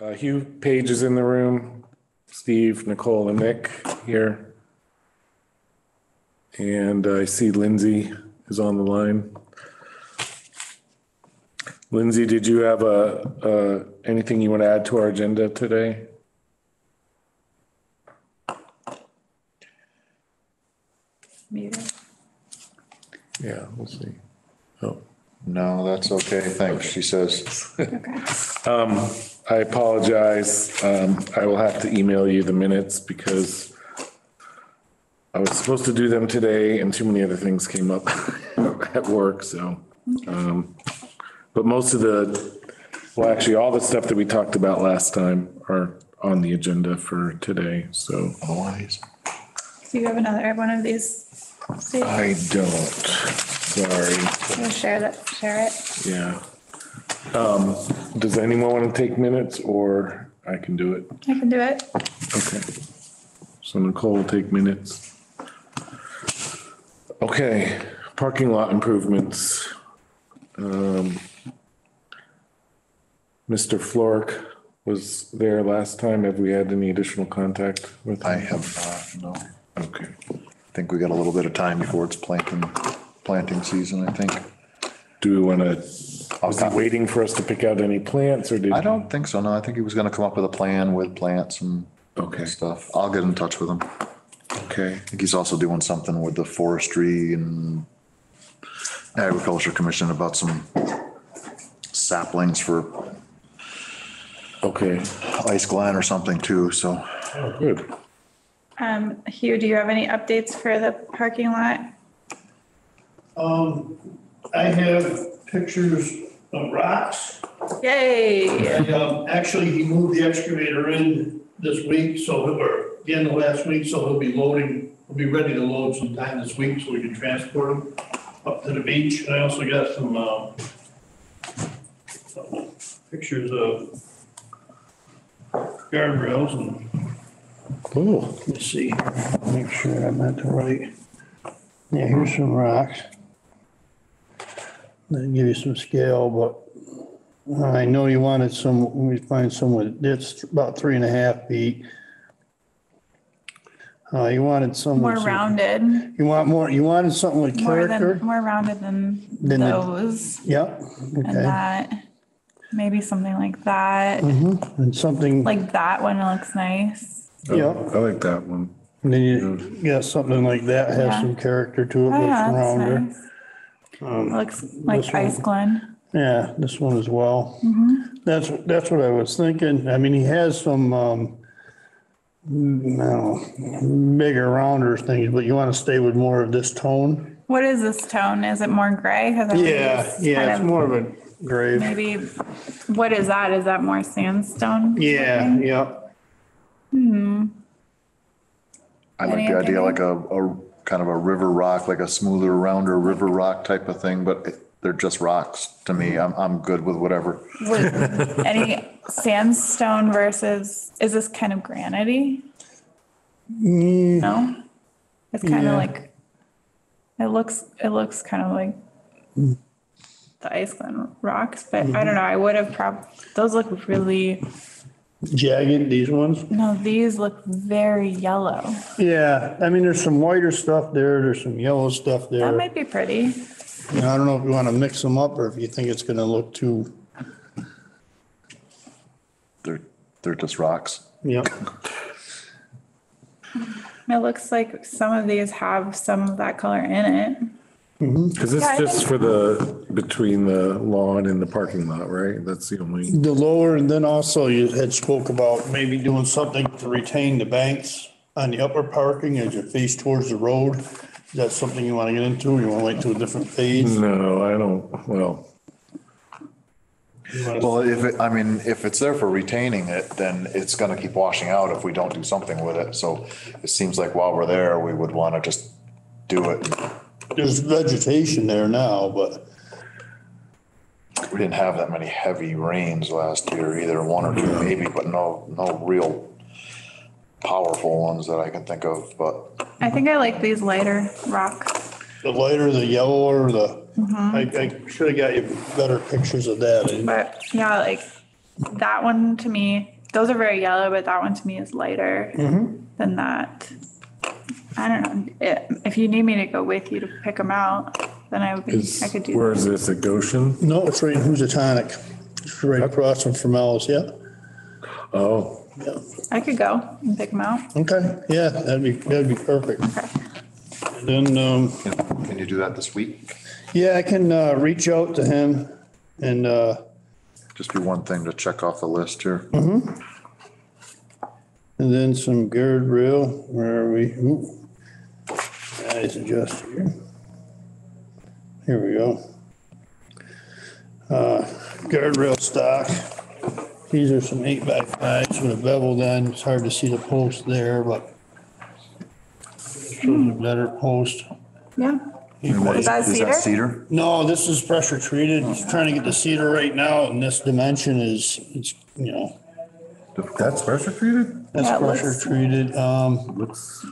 Hugh Page is in the room. Steve, Nicole, and Nick here. And I see Lindsay is on the line. Lindsay, did you have anything you want to add to our agenda today? Muted. Yeah, we'll see. Oh, No, that's okay. Thanks, she says. Okay. I apologize. I will have to email you the minutes because I was supposed to do them today and too many other things came up at work, so. But most of actually all the stuff that we talked about last time are on the agenda for today, so. Otherwise, So you have another one of these? Steve? I don't, sorry, We'll share it. yeah. Does anyone want to take minutes or I can do it? I can do it. Okay. So Nicole will take minutes. Okay, parking lot improvements. Mr. Flork was there last time. Have we had any additional contact with him? I have not, no. Okay. I think we got a little bit of time before it's planting season, I think. Do we want to, was he waiting for us to pick out any plants or did? I don't think so, no. I think he was gonna come up with a plan with plants and Okay. stuff. I'll get in touch with him. Okay, I think he's also doing something with the forestry and agriculture commission about some saplings for okay. Ice Glen or something too, so. Oh, good. Hugh, do you have any updates for the parking lot? I have pictures of rocks. Yay! And, actually, he moved the excavator in this week, or the end of last week, so he'll be ready to load sometime this week so we can transport them up to the beach. And I also got some pictures of guardrails and, Oh, let's see, make sure I'm at the right. Yeah, here's some rocks. They give you some scale, but I know you wanted some, we find some with, it's about 3.5 feet. You wanted some. More rounded. You wanted something with character? More rounded than Than those. Yep, And okay. that, maybe something like that. And something, Like that one looks nice. yeah, I like that one. and then you got something like that, has Yeah. some character to it, Oh, looks yeah, that's rounder. nice. Looks like this one- Ice Glen. Yeah, this one as well. That's what I was thinking. I mean, he has some, no, bigger, rounder things, but you want to stay with more of this tone? What is this tone? Is it more gray? 'Cause I think it's kind It's of- more of a gray. Maybe, what is that? Is that more sandstone? Yeah, yeah. I like Any the idea opinion? like a kind of a river rock, like a smoother, rounder river rock type of thing, but they're just rocks to me. I'm good with whatever. Any sandstone versus, is this kind of granity? No? It's kind of Yeah. like, it looks kind of like the Ice Glen rocks, but I don't know, I would have those look really, Jagged, these ones? no, these look very yellow. Yeah, I mean, there's some whiter stuff there, there's some yellow stuff there. That might be pretty. You know, I don't know if you want to mix them up or if you think it's gonna look too, They're just rocks. yep. It looks like some of these have some of that color in it. Is this Yeah, I just think- for between the lawn and the parking lot, right? That's the only, The lower, and then also you had spoke about maybe doing something to retain the banks on the upper parking as you face towards the road. Is that something you want to get into? You want to wait till a different phase? no, I don't, well, Well, if it's there for retaining it, then it's gonna keep washing out if we don't do something with it. So it seems like while we're there, we would wanna just do it. There's vegetation there now, but We didn't have that many heavy rains last year, either one or two maybe, but no real powerful ones that I can think of, but I think I like these lighter rock. the lighter, the yellower, I should have got you better pictures of that. But yeah, like that one to me, those are very yellow, but that one to me is lighter than that. I don't know. If you need me to go with you to pick them out, then I could do Where that. is this, at Goshen? No, it's right in Housatonic. It's right across from Formel's, yeah. Oh, Yeah. I could go and pick them out. Okay, yeah, that'd be perfect. Okay. And then, Can you do that this week? yeah, I can reach out to him and, Just be one thing to check off the list here. and then some guardrail, where are we? Ooh. Nice adjust here. Here we go. Guardrail stock. These are some 8x5s with a beveled end. It's hard to see the post there, but shows a better post. Yeah. Is that Is cedar? that cedar? No, this is pressure treated. He's trying to get the cedar right now, and this dimension is, it's, you know, that's pressure treated? that's Yeah, it pressure looks- treated. Looks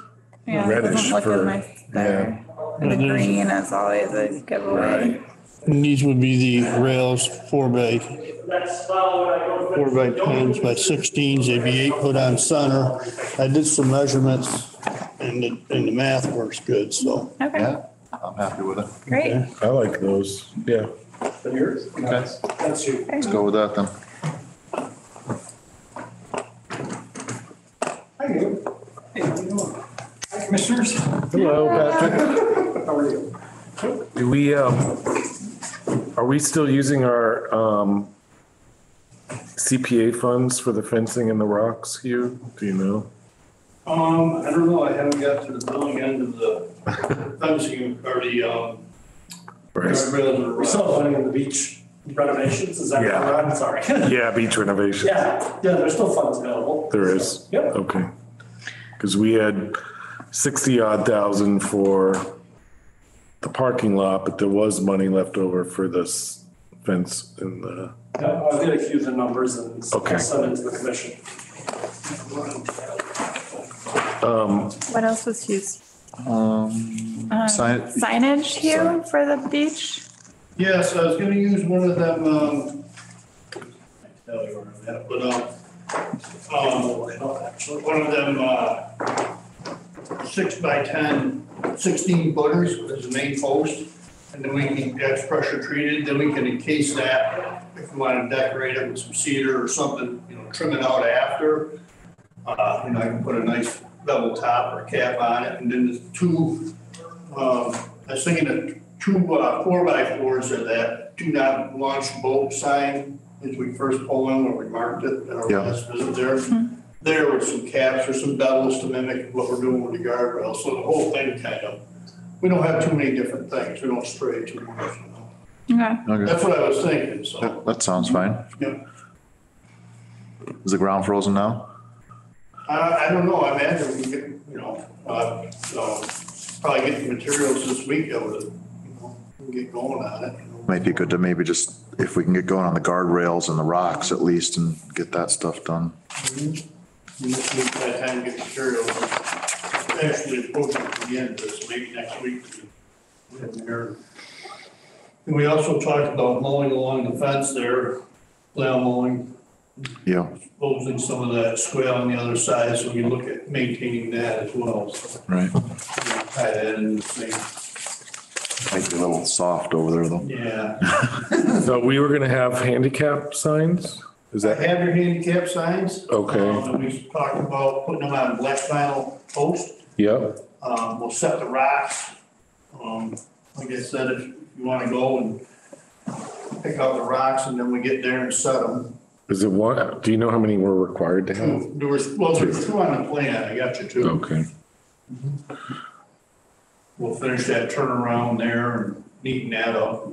Yeah, it reddish doesn't look for- as nice there. And the It is. green is always a giveaway. And these would be the rails 4x10s by 16s. They'd be 8 foot on center. I did some measurements and the math works good, so. Okay, Yeah, I'm happy with it. great. I like those, yeah. Yours? Okay. That's you. Let's go with that then. Hi, you. Hey, how you doing? Hi, commissioners. Hello, Patrick. How are you? Do we, are we still using our, CPA funds for the fencing and the rocks, Hugh? Do you know? I don't know, I haven't got to the billing end of the fencing or the, guardrails or We're still funding in the beach renovations, is that Yeah. correct? I'm sorry. Yeah, beach renovation. Yeah, there's still funds available. There is? Yep. Okay. Because we had 60-odd thousand for the parking lot, but there was money left over for this fence in the, Yeah, I'll get a few of the numbers and Okay. I'll send it to the commission. What else was used? Sign, Signage here for the beach? Yes, I was gonna use one of them, I tell you where I'm at, but, one of them, 6x10, 16 footers as the main post. And then that's pressure treated, then we can encase that if we want to decorate it with some cedar or something, trim it out after. I can put a nice bevel top or cap on it, and then the two, I was thinking of two 4x4s of that do not launch boat sign as we first pull in where we marked it at our Yeah. last visit there. There with some caps or some bevels to mimic what we're doing with the guardrail, so the whole thing we don't have too many different things, we don't stray too much. Okay. okay. That's what I was thinking, so. Yeah, that sounds fine. Yeah. Is the ground frozen now? I don't know, I imagine we get, probably get the materials this week, we can get going on it. Might be good to maybe just, if we can get going on the guardrails and the rocks at least and get that stuff done. This week, by the time we get materials, actually approaching the end of this, maybe next week. And we also talked about mowing along the fence there, flail mowing, Yeah, exposing some of that swale on the other side, so we can look at maintaining that as well. So, right. tie that in the same, Might be a little soft over there though. yeah. so we were gonna have handicap signs? Is I that, have your handicap signs. Okay. And we talked about putting them on black vinyl post. yep, We'll set the rocks. Like I said, if you wanna go and pick out the rocks and then we get there and set them. is it one, do you know how many we're required to have? There's two on the plan, I got you two. Okay, We'll finish that turnaround there and neaten that up.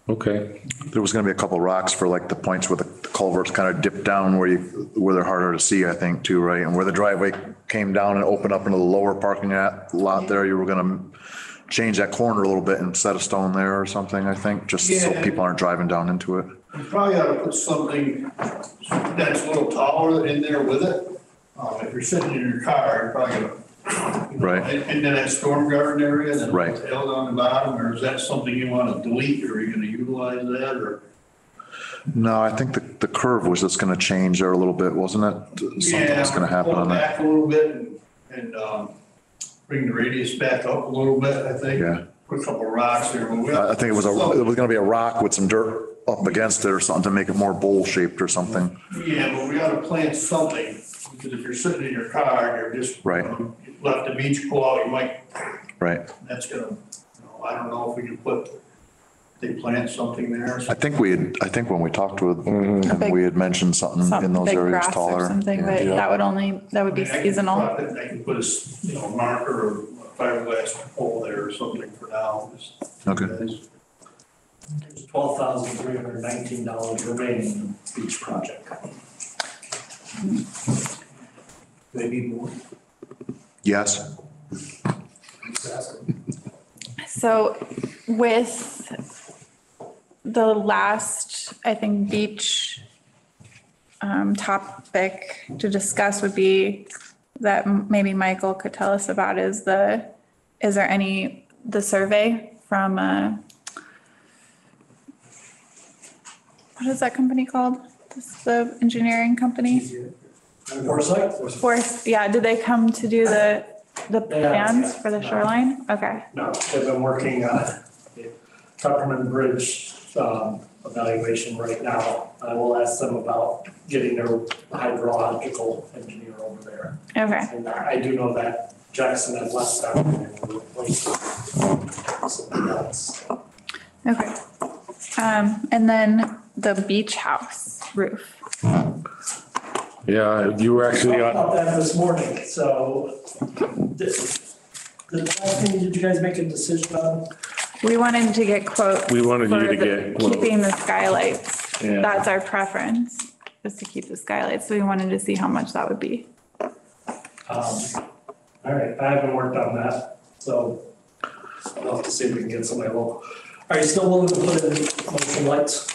okay, There was gonna be a couple rocks for like the points where the culverts kind of dip down where they're harder to see, I think, too, right? And where the driveway came down and opened up into the lower parking lot there, you were gonna change that corner a little bit and set a stone there or something, I think, just so Yeah. people aren't driving down into it. We probably ought to put something that's a little taller in there with it. If you're sitting in your car, you're probably gonna. Right. And then that storm garden area, then Right. tail down the bottom, or is that something you wanna delete, or are you gonna utilize that, or? No, I think the curve was just gonna change there a little bit, wasn't it? Something was gonna happen on Pull it that. back a little bit and bring the radius back up a little bit, I think. Yeah. Put a couple of rocks there. I think it was gonna be a rock with some dirt up against it or something to make it more bowl shaped or something. Yeah, but we gotta plant something, because if you're sitting in your car and you're just. Right. Left the beach pull out, you might, Right. that's gonna, I don't know if we can they plant something there. I think when we talked with, A big- we had mentioned something Some in those big areas grass or taller. something, Yeah. but that would be I can seasonal. I can put a marker or a fiberglass pole there or something for now. Okay. There's $12,319 remaining in each project. Maybe more. Yes. So with the last, I think, beach topic to discuss would be that maybe Michael could tell us about is the survey from, what is that company called? This the engineering company? Forest, yeah, did they come to do the plans for the shoreline? Okay, No, they've been working on the Tuckerman Bridge evaluation right now. I will ask them about getting their hydrological engineer over there. okay. And I do know that Jackson had left that and we're replacing something else. Okay. And then the beach house roof. Yeah, you were actually Talked on, about that this morning, so the last thing, did you guys make a decision on? We wanted to get quotes. We wanted you for to the- get quotes. Keeping the skylights. Yeah. That's our preference, is to keep the skylights. So we wanted to see how much that would be. All right, I haven't worked on that, so I'll have to see if we can get somebody local. Are you still willing to put in motion lights?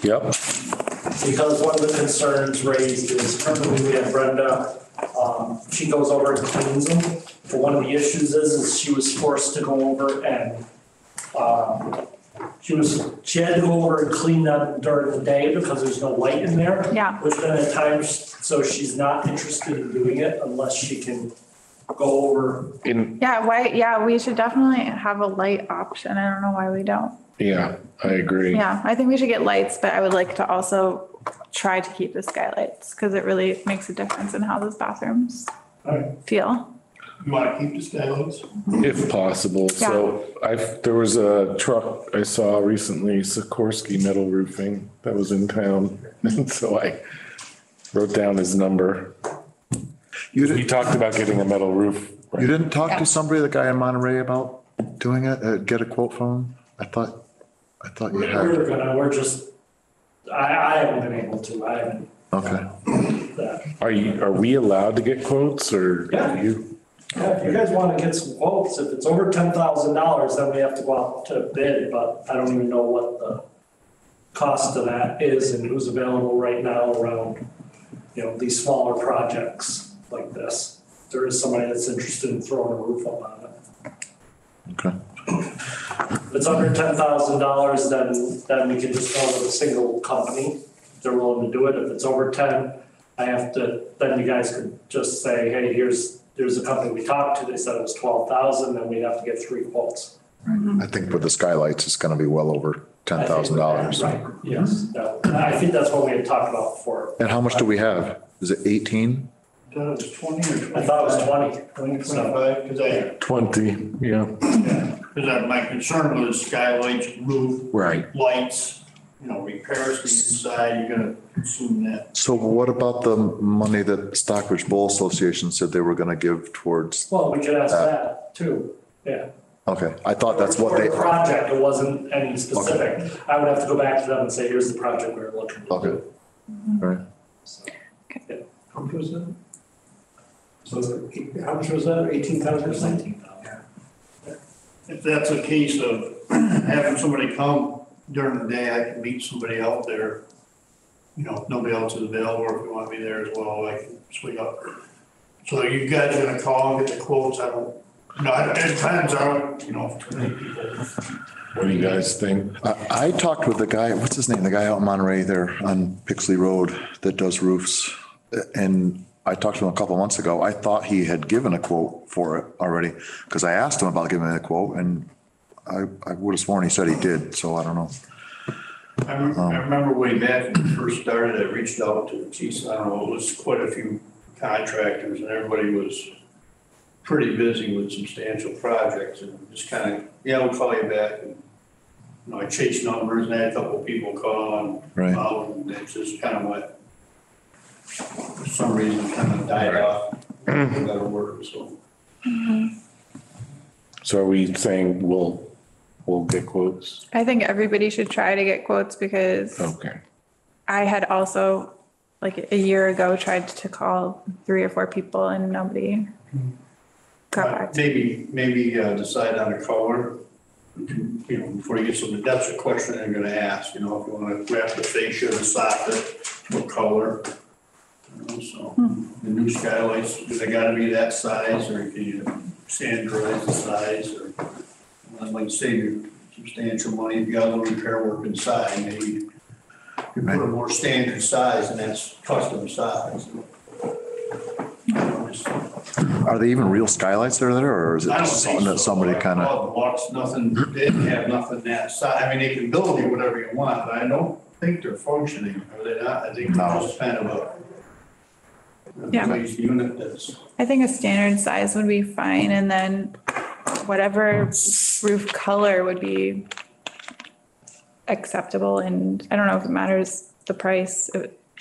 yep, Because one of the concerns raised is currently we have Brenda, she goes over and cleans them. But one of the issues is she was forced to go over and, she had to go over and clean them during the day because there's no light in there. Yeah. Which then at times, so she's not interested in doing it unless she can go over. Yeah, we should definitely have a light option. I don't know why we don't. yeah, I agree. Yeah, I think we should get lights, but I would like to also try to keep the skylights because it really makes a difference in how those bathrooms feel. You wanna keep the skylights? If possible. So there was a truck I saw recently, Sikorsky Metal Roofing, that was in town. And so I wrote down his number. We talked about getting a metal roof. You didn't talk to somebody, the guy in Monterey, about doing it, get a quote from him? I thought you had. We're just, I haven't been able to, I haven't. Okay. Are we allowed to get quotes or Yeah. you? Yeah, if you guys want to get some quotes, if it's over $10,000, then we have to go out to bid, but I don't even know what the cost of that is and who's available right now around, these smaller projects like this. There is somebody that's interested in throwing a roof up on it. Okay. If it's under $10,000, then we can just go with a single company. If they're willing to do it. If it's over 10, then you guys could just say, hey, here's a company we talked to. They said it was 12,000, then we'd have to get 3 quotes. I think with the skylights, it's gonna be well over $10,000. Right, yes. I think that's what we had talked about before. And how much do we have? Is it 18? I thought it was 20 or 25. I thought it was 20. So, 25, because 20, yeah. my concern was skylights, roof, Right. lights, repairs to the inside, you're gonna consume that. So what about the money that Stockbridge Bowl Association said they were gonna give towards? well, we could ask that too, yeah. Okay, I thought that's what For they, the project, it wasn't any specific. I would have to go back to them and say, here's the project we were looking to okay. do. All right. So, How much was that? how much was that, 18,000 or something? If that's a case of having somebody come during the day, I can meet somebody out there. If nobody else is available, or if you want to be there as well, I can swing up. So you guys are gonna call and get the quotes, I don't No, at times I don't, too many people. What do you guys think? I talked with the guy, what's his name? The guy out in Monterey there on Pixley Road that does roofs. And I talked to him a couple months ago. I thought he had given a quote for it already because I asked him about giving me a quote and I would have sworn he said he did. So I don't know. I remember way back when we first started, I reached out to, I don't know, it was quite a few contractors and everybody was pretty busy with substantial projects and just kind of, we'll call you back. And, I chased numbers and I had a couple of people call and, Right. and it's just kind of what, for some reason, kind of died off. Better word, so. So are we saying we'll get quotes? I think everybody should try to get quotes because Okay. I had also, like a year ago, tried to call 3 or 4 people and nobody got back. Maybe decide on a color, before you get some, that's a question they're gonna ask, if you wanna wrap the fascia, the soffit, what color. So, the new skylights, do they gotta be that size, or can you standardize the size, or, I'd like to save you substantial money, if you got a little repair work inside, maybe you put a more standard size, and that's custom size. Are they even real skylights that are there or is it I don't just think something that so. somebody kind of? Well, the box, nothing, they didn't have nothing that size, I mean, they can build you whatever you want, but I don't think they're functioning, are they not? I think they're just kind of a Yeah. nice unit that's. I think a standard size would be fine and then whatever roof color would be acceptable. And I don't know if it matters the price.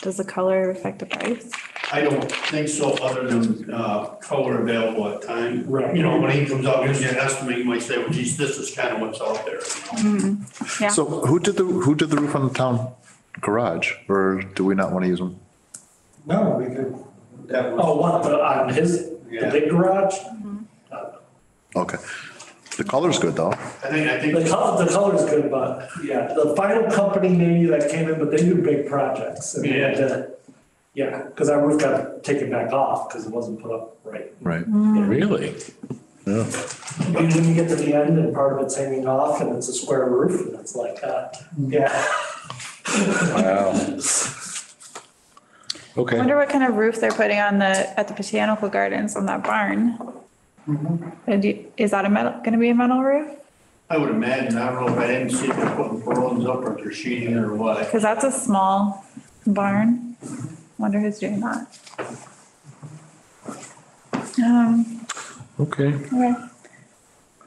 Does the color affect the price? I don't think so, other than color available at time. Right. When he comes out, gives you an estimate, you might say, well, geez, this is kind of what's out there. Yeah. So who did the roof on the town garage or do we not want to use them? No, we could. That was, Oh, what, on the Yeah. big garage? Okay. The color's good though. I think. The color's good, but yeah, the final company maybe that came in, but they do big projects. And they had to- Yeah, because our roof got taken back off because it wasn't put up right. Right. Really? Yeah. When you get to the end and part of it's hanging off and it's a square roof and it's like, yeah. Wow. I Okay. wonder what kind of roof they're putting on at the botanical gardens on that barn. Is that gonna be a metal roof? I would imagine, I don't know if I didn't see if they're putting purlins up or if they're sheeting it or what. Cause that's a small barn. Wonder who's doing that. Okay. Okay.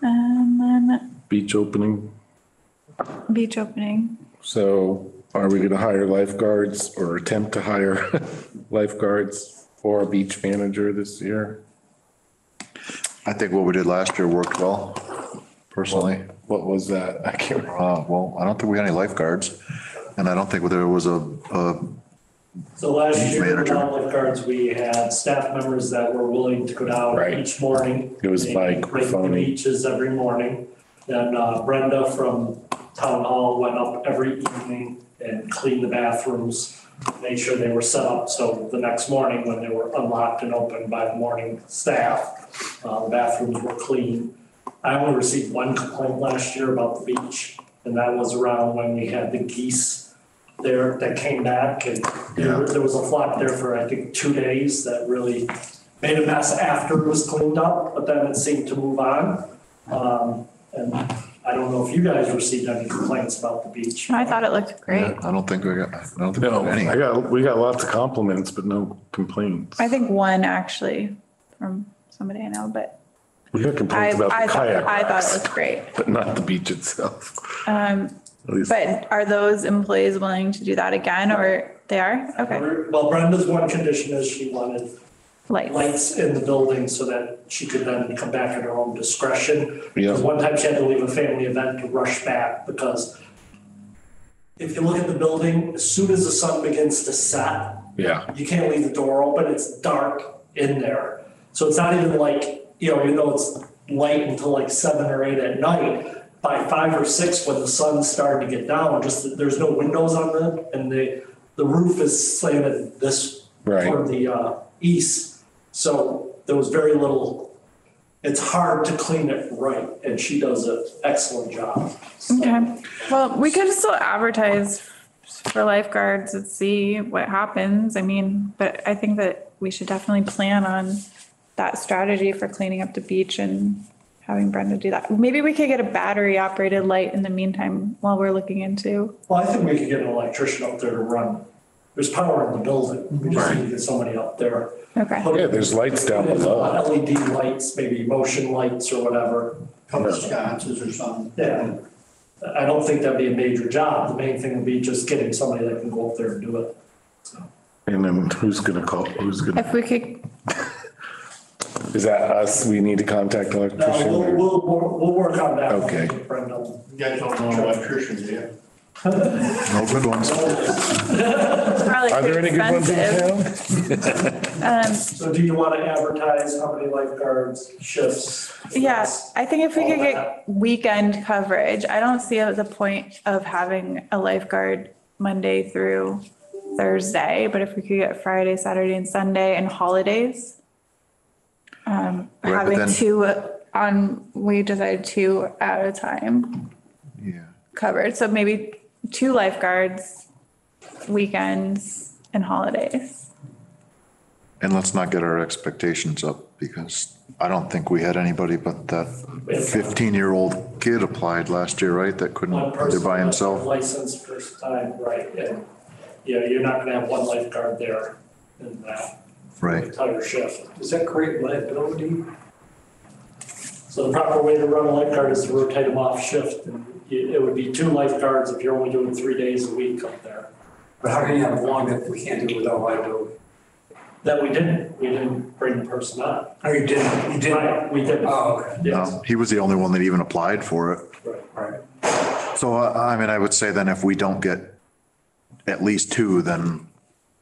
And then Beach opening. beach opening. So are we gonna hire lifeguards or attempt to hire lifeguards or a beach manager this year? I think what we did last year worked well, personally. What was that? I can't remember. Well, I don't think we had any lifeguards and I don't think there was a So last Beach year, manager. without lifeguards, we had staff members that were willing to go down Right. each morning. It was They bike, rake the phone. beaches every morning. Then Brenda from Town Hall went up every evening and cleaned the bathrooms, made sure they were set up, so the next morning when they were unlocked and opened by the morning staff, the bathrooms were clean. I only received one complaint last year about the beach, and that was around when we had the geese there that came back, and there was a flock there for, I think, 2 days that really made a mess after it was cleaned up, but then it seemed to move on. And I don't know if you guys received any complaints about the beach. I thought it looked great. I don't think we got No, any. we got lots of compliments, but no complaints. I think one actually from somebody I know, but We got I, complaints about I the thought, kayak I thought it racks, looked great. but not the beach itself. At least- But are those employees willing to do that again or they are? Okay. Well, Brenda's one condition is she wanted Lights. lights in the building so that she could then come back at her own discretion. Yeah. Because one time she had to leave a family event to rush back because if you look at the building, as soon as the sun begins to set, Yeah, you can't leave the door open, it's dark in there. So it's not even like, even though it's light until like 7 or 8 at night, by 5 or 6 when the sun's starting to get down, just that there's no windows on and the roof is slanted this Right. toward the east. So there was very little it's hard to clean it right, and she does an excellent job. So, Okay, well, we could still advertise for lifeguards and see what happens. I mean, but I think that we should definitely plan on that strategy for cleaning up the beach and having Brenda do that. Maybe we could get a battery operated light in the meantime while we're looking into. Well, I think we could get an electrician up there to run. There's power in the building. We just need to get somebody up there. Okay, Yeah, there's lights down below. LED lights, maybe motion lights or whatever. Couple of sconces or something. Yeah. I don't think that'd be a major job. The main thing would be just getting somebody that can go up there and do it. So. And then who's gonna call, if we could, is that us? We need to contact the No, electrician? we'll work on that. Okay. Brenda. You guys don't know electricians yet? No good ones. probably Are there too any good ones in expensive. town? So do you want to advertise how many lifeguards shifts? Yeah, I think if we could All get that. weekend coverage, I don't see the point of having a lifeguard Monday through Thursday, but if we could get Friday, Saturday and Sunday and holidays. but Having then- two we decided 2 at a time Yeah. covered. So maybe 2 lifeguards, weekends and holidays. And let's not get our expectations up because I don't think we had anybody but that 15-year-old kid applied last year, right? That couldn't, One they're person by himself. licensed first time, right, and, you're not gonna have one lifeguard there in that Right. entire shift. Does that create liability? So the proper way to run a lifeguard is to rotate them off shift, and it would be 2 lifeguards if you're only doing 3 days a week up there. But how can you have one if we can't do it without liability? That we didn't bring the person on. Oh, you didn't, you didn't? Right, we didn't. Oh, okay. Yes, He was the only one that even applied for it. right. Right. So, I mean, I would say then if we don't get at least 2, then,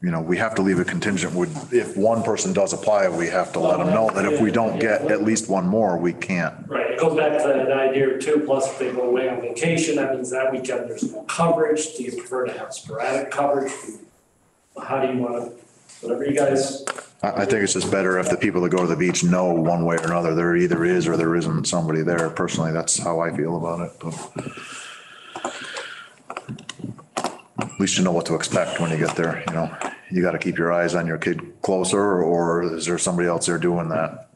we have to leave a contingent. If one person does apply, we have to let them know that if we don't get at least one more, we can't. Right, it goes back to the idea too, plus if they go away on vacation, that means that weekend there's no coverage. Do you prefer to have sporadic coverage? How do you want to, whatever you guys, I think it's just better if the people that go to the beach know one way or another, there either is or there isn't somebody there. Personally, that's how I feel about it. But at least you know what to expect when you get there, You got to keep your eyes on your kid closer, or is there somebody else there doing that,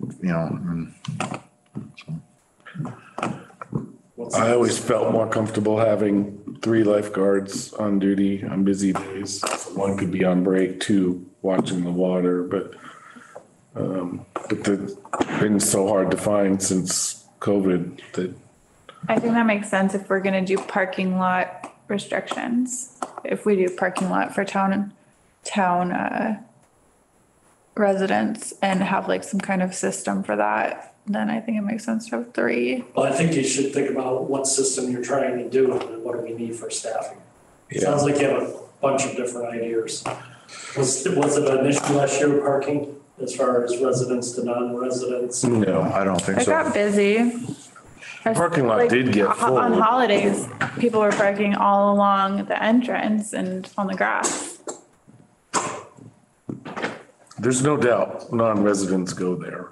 I always felt more comfortable having 3 lifeguards on duty on busy days. One could be on break, 2 watching the water, but they've been so hard to find since COVID that, I think that makes sense if we're gonna do parking lot restrictions. If we do parking lot for town residents and have like some kind of system for that, then I think it makes sense to have 3. well, I think you should think about what system you're trying to do and what do we need for staffing. It Yeah. sounds like you have a bunch of different ideas. Was it an issue last year with parking as far as residents to non-residents? no. I don't think It so. got busy. Parking lot Like, did get full. On holidays, people were parking all along the entrance and on the grass. There's no doubt non-residents go there.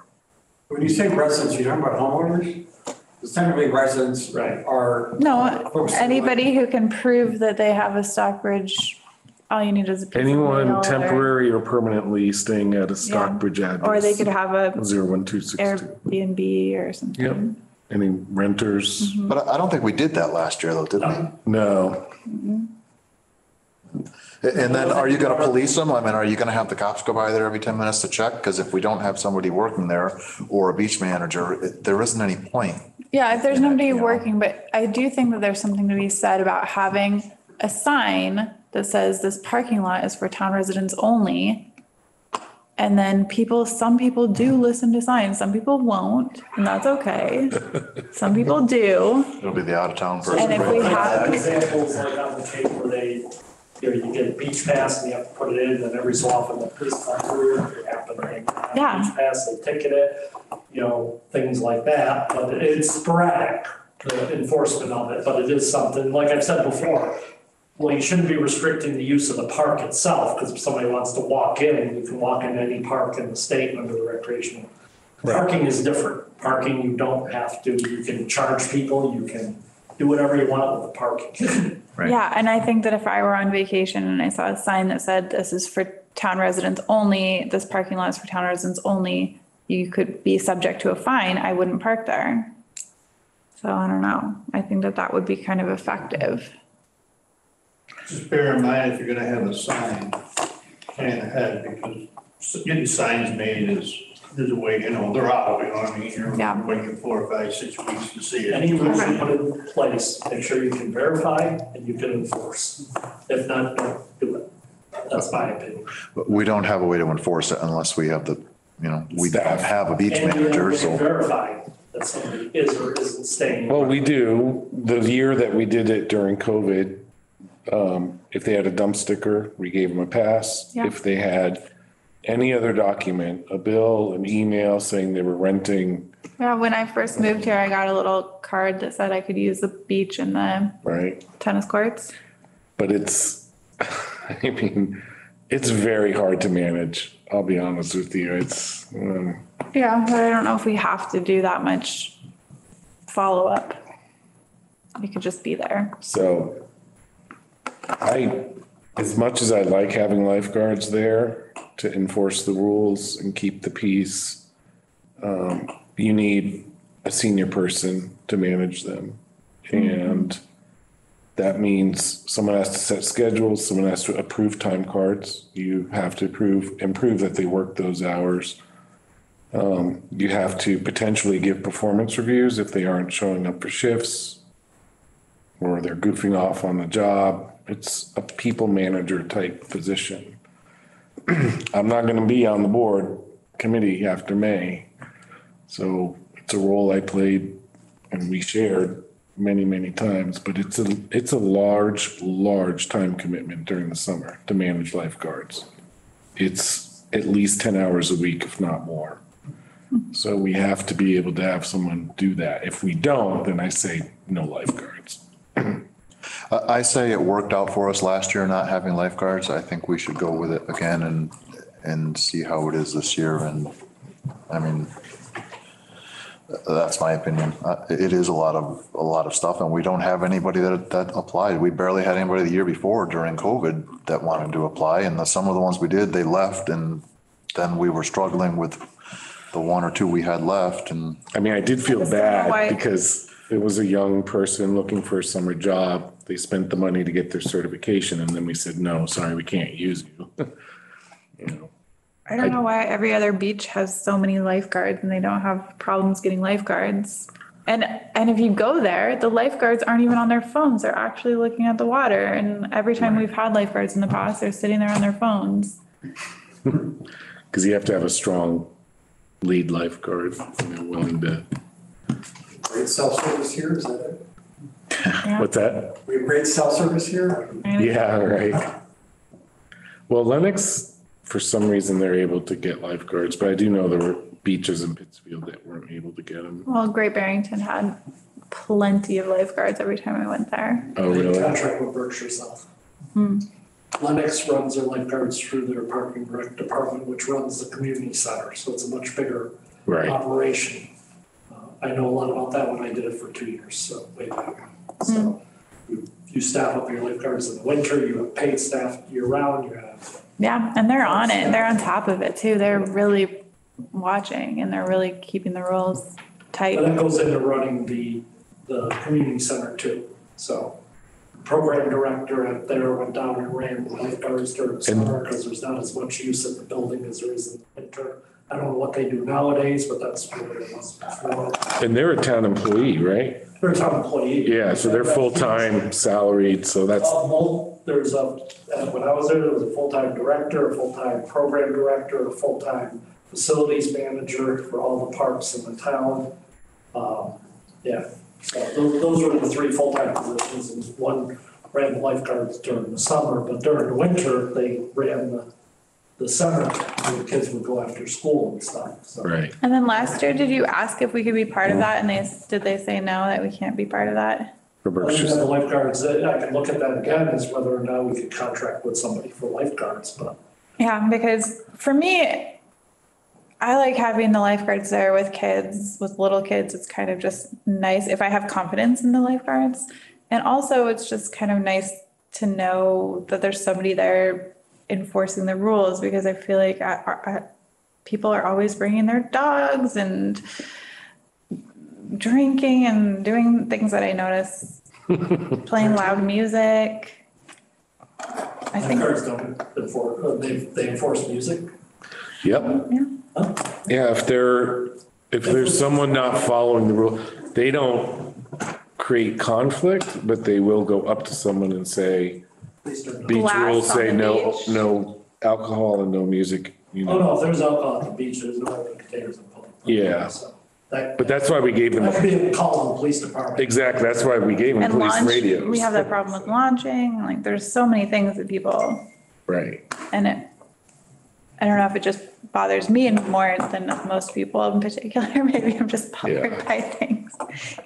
When you say residents, you're talking about homeowners? Because technically residents Right. are. No, folks that anybody who can prove that they have a Stockbridge, all you need is a piece of mail Anyone or- temporary or permanently staying at a Stockbridge address. Or they could have a 01262. Airbnb or something. Yep. Any renters? But I don't think we did that last year though, did we? No. And then are you going to police them? I mean, are you going to have the cops go by there every 10 minutes to check? Because if we don't have somebody working there or a beach manager, there isn't any point. Yeah, if there's nobody you know. working, but I do think that there's something to be said about having a sign that says this parking lot is for town residents only. And then some people do listen to signs, some people won't, and that's okay. Some people do. It'll be the out of town person. And if we have, Examples like on the Cape where you get a beach pass and you have to put it in, and every so often the police come through, it happen, they have a Yeah. beach pass, they ticket it, things like that, but it's sporadic, the enforcement of it, but it is something, like I've said before, well, you shouldn't be restricting the use of the park itself, because if somebody wants to walk in, you can walk in any park in the state under the recreational Parking is different. Parking, you don't have to, you can charge people, you can do whatever you want with the parking. Right. Yeah, and I think that if I were on vacation and I saw a sign that said this is for town residents only, this parking lot is for town residents only, you could be subject to a fine, I wouldn't park there. So I don't know. I think that that would be kind of effective. Just bear in mind, if you're gonna have a sign, plan ahead, because getting signs made is a way, they're out, you know what I mean? Yeah. You're waiting 4 or 5, 6 weeks to see it. Any rules you put in place, make sure you can verify and you can enforce. If not, don't do it. That's my opinion. But we don't have a way to enforce it unless we have we Staff. have a beach And you manager, have to so. verify that somebody is or isn't staying. Well, we do. The year that we did it during COVID, if they had a dump sticker, we gave them a pass. Yeah. If they had any other document, a bill, an email saying they were renting, Yeah, when I first moved here, I got a little card that said I could use the beach and the right? tennis courts. But it's, I mean, it's very hard to manage. I'll be honest with you. It's, Yeah, but I don't know if we have to do that much follow-up. We could just be there. so as much as I like having lifeguards there to enforce the rules and keep the peace, you need a senior person to manage them. And that means someone has to set schedules, someone has to approve time cards. You have to improve that they work those hours. You have to potentially give performance reviews if they aren't showing up for shifts or they're goofing off on the job. It's a people manager type position. I'm not going to be on the board committee after May. So it's a role I played and we shared many, many times, but it's a large time commitment during the summer to manage lifeguards. It's at least 10 hours a week, if not more. So we have to be able to have someone do that. If we don't, then I say no lifeguards. I say it worked out for us last year, not having lifeguards. I think we should go with it again and see how it is this year. And I mean, that's my opinion. It is a lot of stuff, and we don't have anybody that applied. We barely had anybody the year before during COVID that wanted to apply, and some of the ones we did, they left, and then we were struggling with the 1 or 2 we had left. And I mean, I did feel don't know why- bad because it was a young person looking for a summer job. They spent the money to get their certification, and then we said, no, sorry, we can't use you. You know, I don't know why every other beach has so many lifeguards and they don't have problems getting lifeguards. And if you go there, the lifeguards aren't even on their phones. They're actually looking at the water. And every time we've had lifeguards in the past, they're sitting there on their phones. because you have to have a strong lead lifeguard and they're willing to, Great self-service here, is that it? what's that? We have great self-service here? Yeah, right. Well, Lennox, for some reason, they're able to get lifeguards, but I do know there were beaches in Pittsfield that weren't able to get them. Well, Great Barrington had plenty of lifeguards every time I went there. Oh, really? Contract with Berkshire South. Lennox runs their lifeguards through their parking rec department, which runs the community center, so it's a much bigger Right. operation. I know a lot about that when I did it for 2 years, so way back. So you staff up your lifeguards in the winter, you have paid staff year round, you have. Yeah, and they're on it. They're on top of it too. They're really watching and they're really keeping the rules tight. But that goes into running the community center too. So program director out there went down and ran the lifeguards during the summer because there's not as much use of the building as there is in the winter. I don't know what they do nowadays, but that's what it was before. And they're a town employee, right? They're a town employee. Yeah, so they're full-time salaried, so that's, There's when I was there was a full-time director, a full-time program director, a full-time facilities manager for all the parks in the town. Yeah, so those were the 3 full-time positions, and one ran the lifeguards during the summer, but during the winter, they ran the center where the kids would go after school and stuff, so. right. And then last year, did you ask if we could be part of that? And did they say no, that we can't be part of that? For Other Berkshire. than the lifeguards, I can look at that again, is whether or not we could contract with somebody for lifeguards, but. Yeah, because for me, I like having the lifeguards there with kids, with little kids. It's kind of just nice if I have confidence in the lifeguards. And also it's just kind of nice to know that there's somebody there enforcing the rules, because I feel like people are always bringing their dogs and drinking and doing things that I notice, playing loud music. I think. Lifeguards don't enforce, they enforce music. Yep. Yeah. Yeah, if there's someone not following the rule, they don't create conflict, but they will go up to someone and say, beach Blast rules on say the no, beach. no alcohol and no music, you Oh, know. no, if there's alcohol at the beach, there's no open containers in public. Yeah. So that- But that's why we gave them, That could be a call to the police department. exactly, that's why we gave them And police launch, radios. we have that problem with launching, like there's so many things that people, Right. and I don't know if it just bothers me more than most people in particular. Maybe I'm just bothered Yeah. by things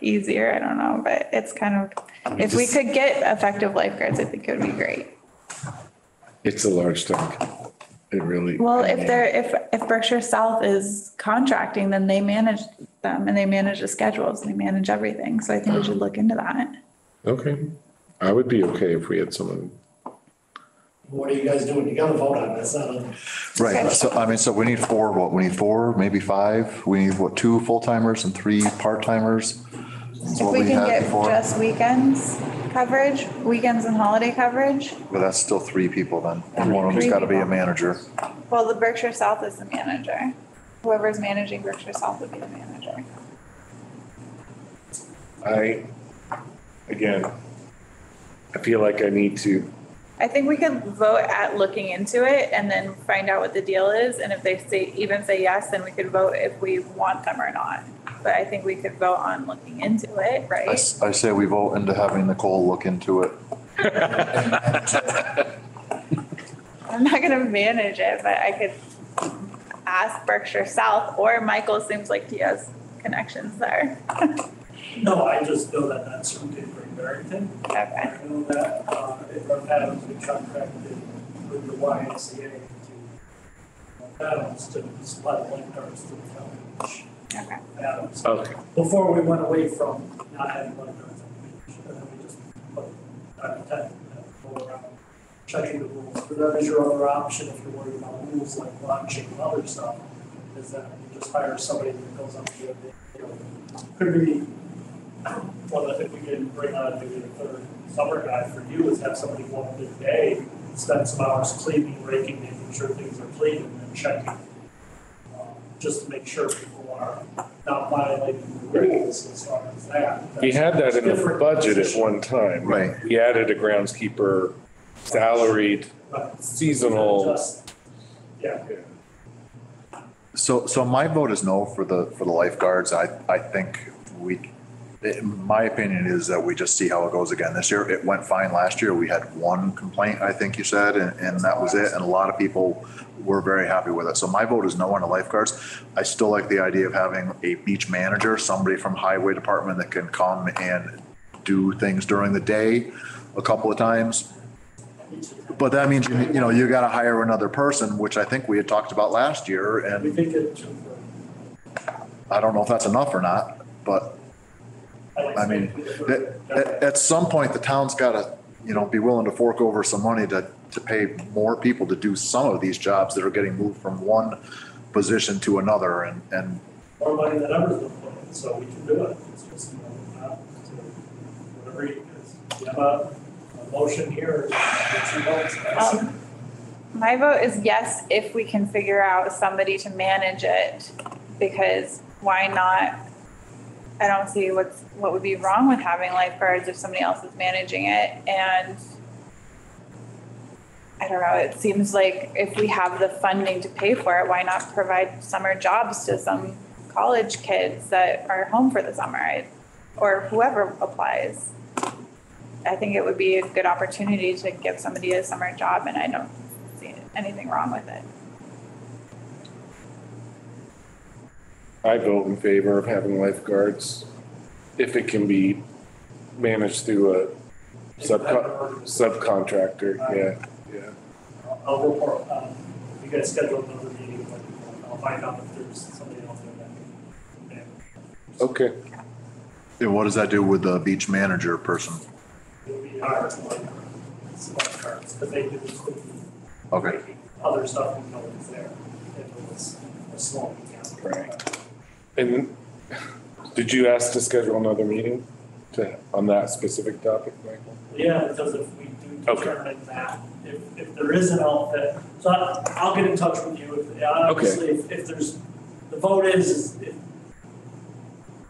easier. I don't know, but it's kind of, if we could get effective lifeguards, I think it would be great. It's a large tank. It really. Well, if Berkshire South is contracting, then they manage them and they manage the schedules, they manage everything. So I think we should look into that. Okay. I would be okay if we had someone. What are you guys doing? You gotta vote on this. Right, so, I mean, so we need four, what, we need four, maybe five? We need, what, 2 full-timers and 3 part-timers? That's If what we can had get before. just weekends coverage, weekends and holiday coverage, But that's still 3 people then, and one of them's 3 gotta be a people. manager. well, the Berkshire South is the manager. Whoever's managing Berkshire South would be the manager. Again, I feel like I need to, I think we could vote at looking into it and then find out what the deal is. And if they say yes, then we could vote if we want them or not. But I think we could vote on looking into it, I right? I say we vote into having Nicole look into it. I'm not gonna manage it, but I could ask Berkshire South, or Michael seems like he has connections there. No, I just know that that's from Great Barrington. Okay. I know that, if Adams, we contracted with the YMCA to Adams to supply the lifeguards to the county. Okay. Adams. okay, Before we went away from not having lifeguards on the beach, and then we just put time to time, go around checking the rules. But that is your other option if you're worried about rules like launching and other stuff, is that you just hire somebody that goes on the, could be, well, I think we can bring on maybe the third summer guy for you is have somebody go up midday, spend some hours cleaning, raking, making sure things are clean and then checking. Just to make sure people are not violating the rules as far as that. we had that in the Different budget at position. one time. Right. We added a groundskeeper, salaried, Right. seasonal. Just- Yeah. So my vote is no for the lifeguards. I think my opinion is that we just see how it goes again. This year, it went fine last year. We had 1 complaint, I think you said, and that was it. And a lot of people were very happy with it. So my vote is no on the lifeguards. I still like the idea of having a beach manager, somebody from highway department that can come and do things during the day a couple of times. But that means, you got to hire another person, which I think we had talked about last year. We And think it, I don't know if that's enough or not, but I mean, at some point, the town's got to, be willing to fork over some money to pay more people to do some of these jobs that are getting moved from one position to another and more money than ever's been put in, so we can do it. It's just, not to whatever you guys, you have a motion here, get your votes. My vote is yes, if we can figure out somebody to manage it, because why not? I don't see what would be wrong with having lifeguards if somebody else is managing it. And I don't know, it seems like if we have the funding to pay for it, why not provide summer jobs to some college kids that are home for the summer, or whoever applies. I think it would be a good opportunity to give somebody a summer job, and I don't see anything wrong with it. I vote in favor of having lifeguards if it can be managed through a subcontractor, yeah. I'll report, you guys schedule another meeting, I'll find out if there's somebody out there that can. Okay. And what does that do with the beach manager person? It'll be hard, like, smart cards, but they do Okay. other stuff we know is there. If it was a small account. Right. And did you ask to schedule another meeting on that specific topic, Michael? Yeah, because if we do Okay. determine that, if there is an outfit, so I'll get in touch with you. Obviously, if there's, the vote is,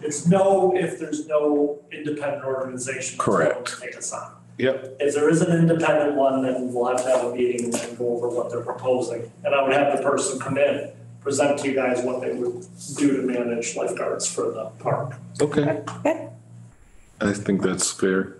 it's no, if there's no independent organization. that's willing to Correct. Take us on. Yep. If there is an independent one, then we'll have to have a meeting and go over what they're proposing. And I would have the person come in, present to you guys what they would do to manage lifeguards for the park. Okay. Good. I think that's fair.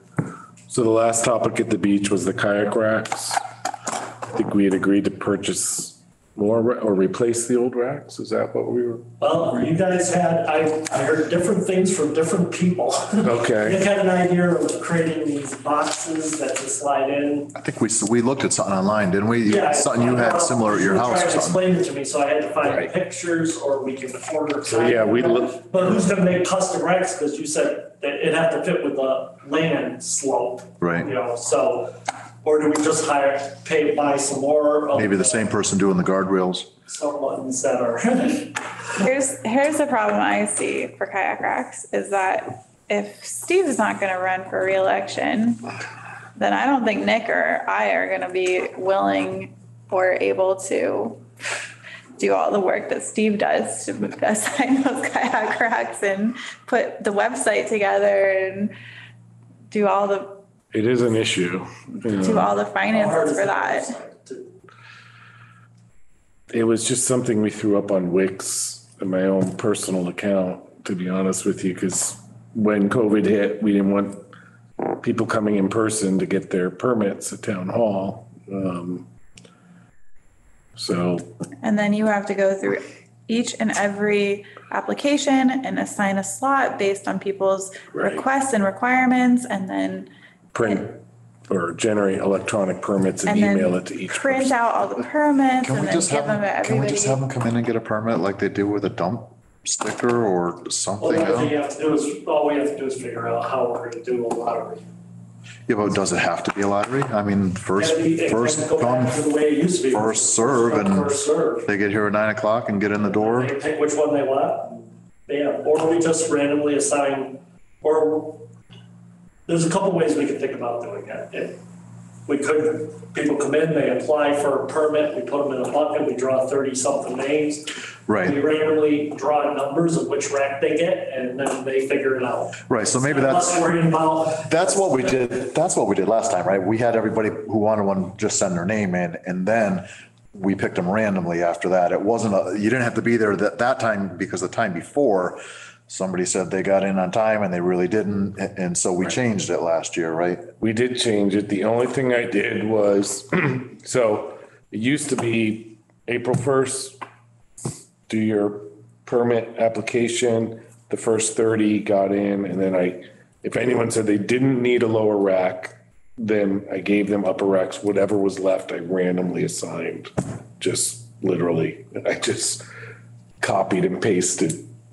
So the last topic at the beach was the kayak racks. I think we had agreed to purchase more or replace the old racks. Is that what we were? Well, you guys had, I heard different things from different people. Okay. You had an idea of creating these boxes that you slide in. I think we looked at something online, didn't we? Yeah. Something you had similar at your You were house trying or to something. explain it to me, so I had to find Right. pictures or we can order. So, yeah, we look- But who's gonna make custom racks? Because you said that it'd have to fit with the land slope. Right. You know, so, or do we just buy some more of Maybe the same person doing the guardrails. some ones that are. Here's the problem I see for kayak racks is that if Steve is not gonna run for reelection, then I don't think Nick or I are gonna be willing or able to do all the work that Steve does to assign those kayak racks and put the website together and do all the It is an issue. do all the finances for that. It was just something we threw up on Wix in my own personal account, to be honest with you, because when COVID hit, we didn't want people coming in person to get their permits at town hall. So, And then you have to go through each and every application and assign a slot based on people's Right. requests and requirements, and then print or generate electronic permits and and then email it to each print person. out all the permits Can and we then just give have them to them, can we just have everybody. them come in and get a permit like they do with a dump sticker or Well, something? the only thing else? you have to do is, all we have to do is figure out how we're gonna do a lottery. Yeah, but does it have to be a lottery? I mean, first It can go come, back to the way it used to be. first serve, and First serve. they get here at 9 o'clock and get in the door. They pick which one they want. Yeah, or we just randomly assign, or there's a couple ways we could think about doing it. We could, people come in, they apply for a permit, we put them in a bucket, we draw 30-something names. We Right, randomly draw numbers of which rack they get, and then they figure it out. right. So maybe Less that's, worrying about. that's what we did last time, right? We had everybody who wanted one just send their name in, and then we picked them randomly after that. It wasn't you didn't have to be there that time, because the time before, somebody said they got in on time and they really didn't. And so we changed it last year, right? We did change it. The only thing I did was, so it used to be April 1st, do your permit application, the first 30 got in, and then if anyone said they didn't need a lower rack, then I gave them upper racks, whatever was left, I randomly assigned, just literally. I just copied and pasted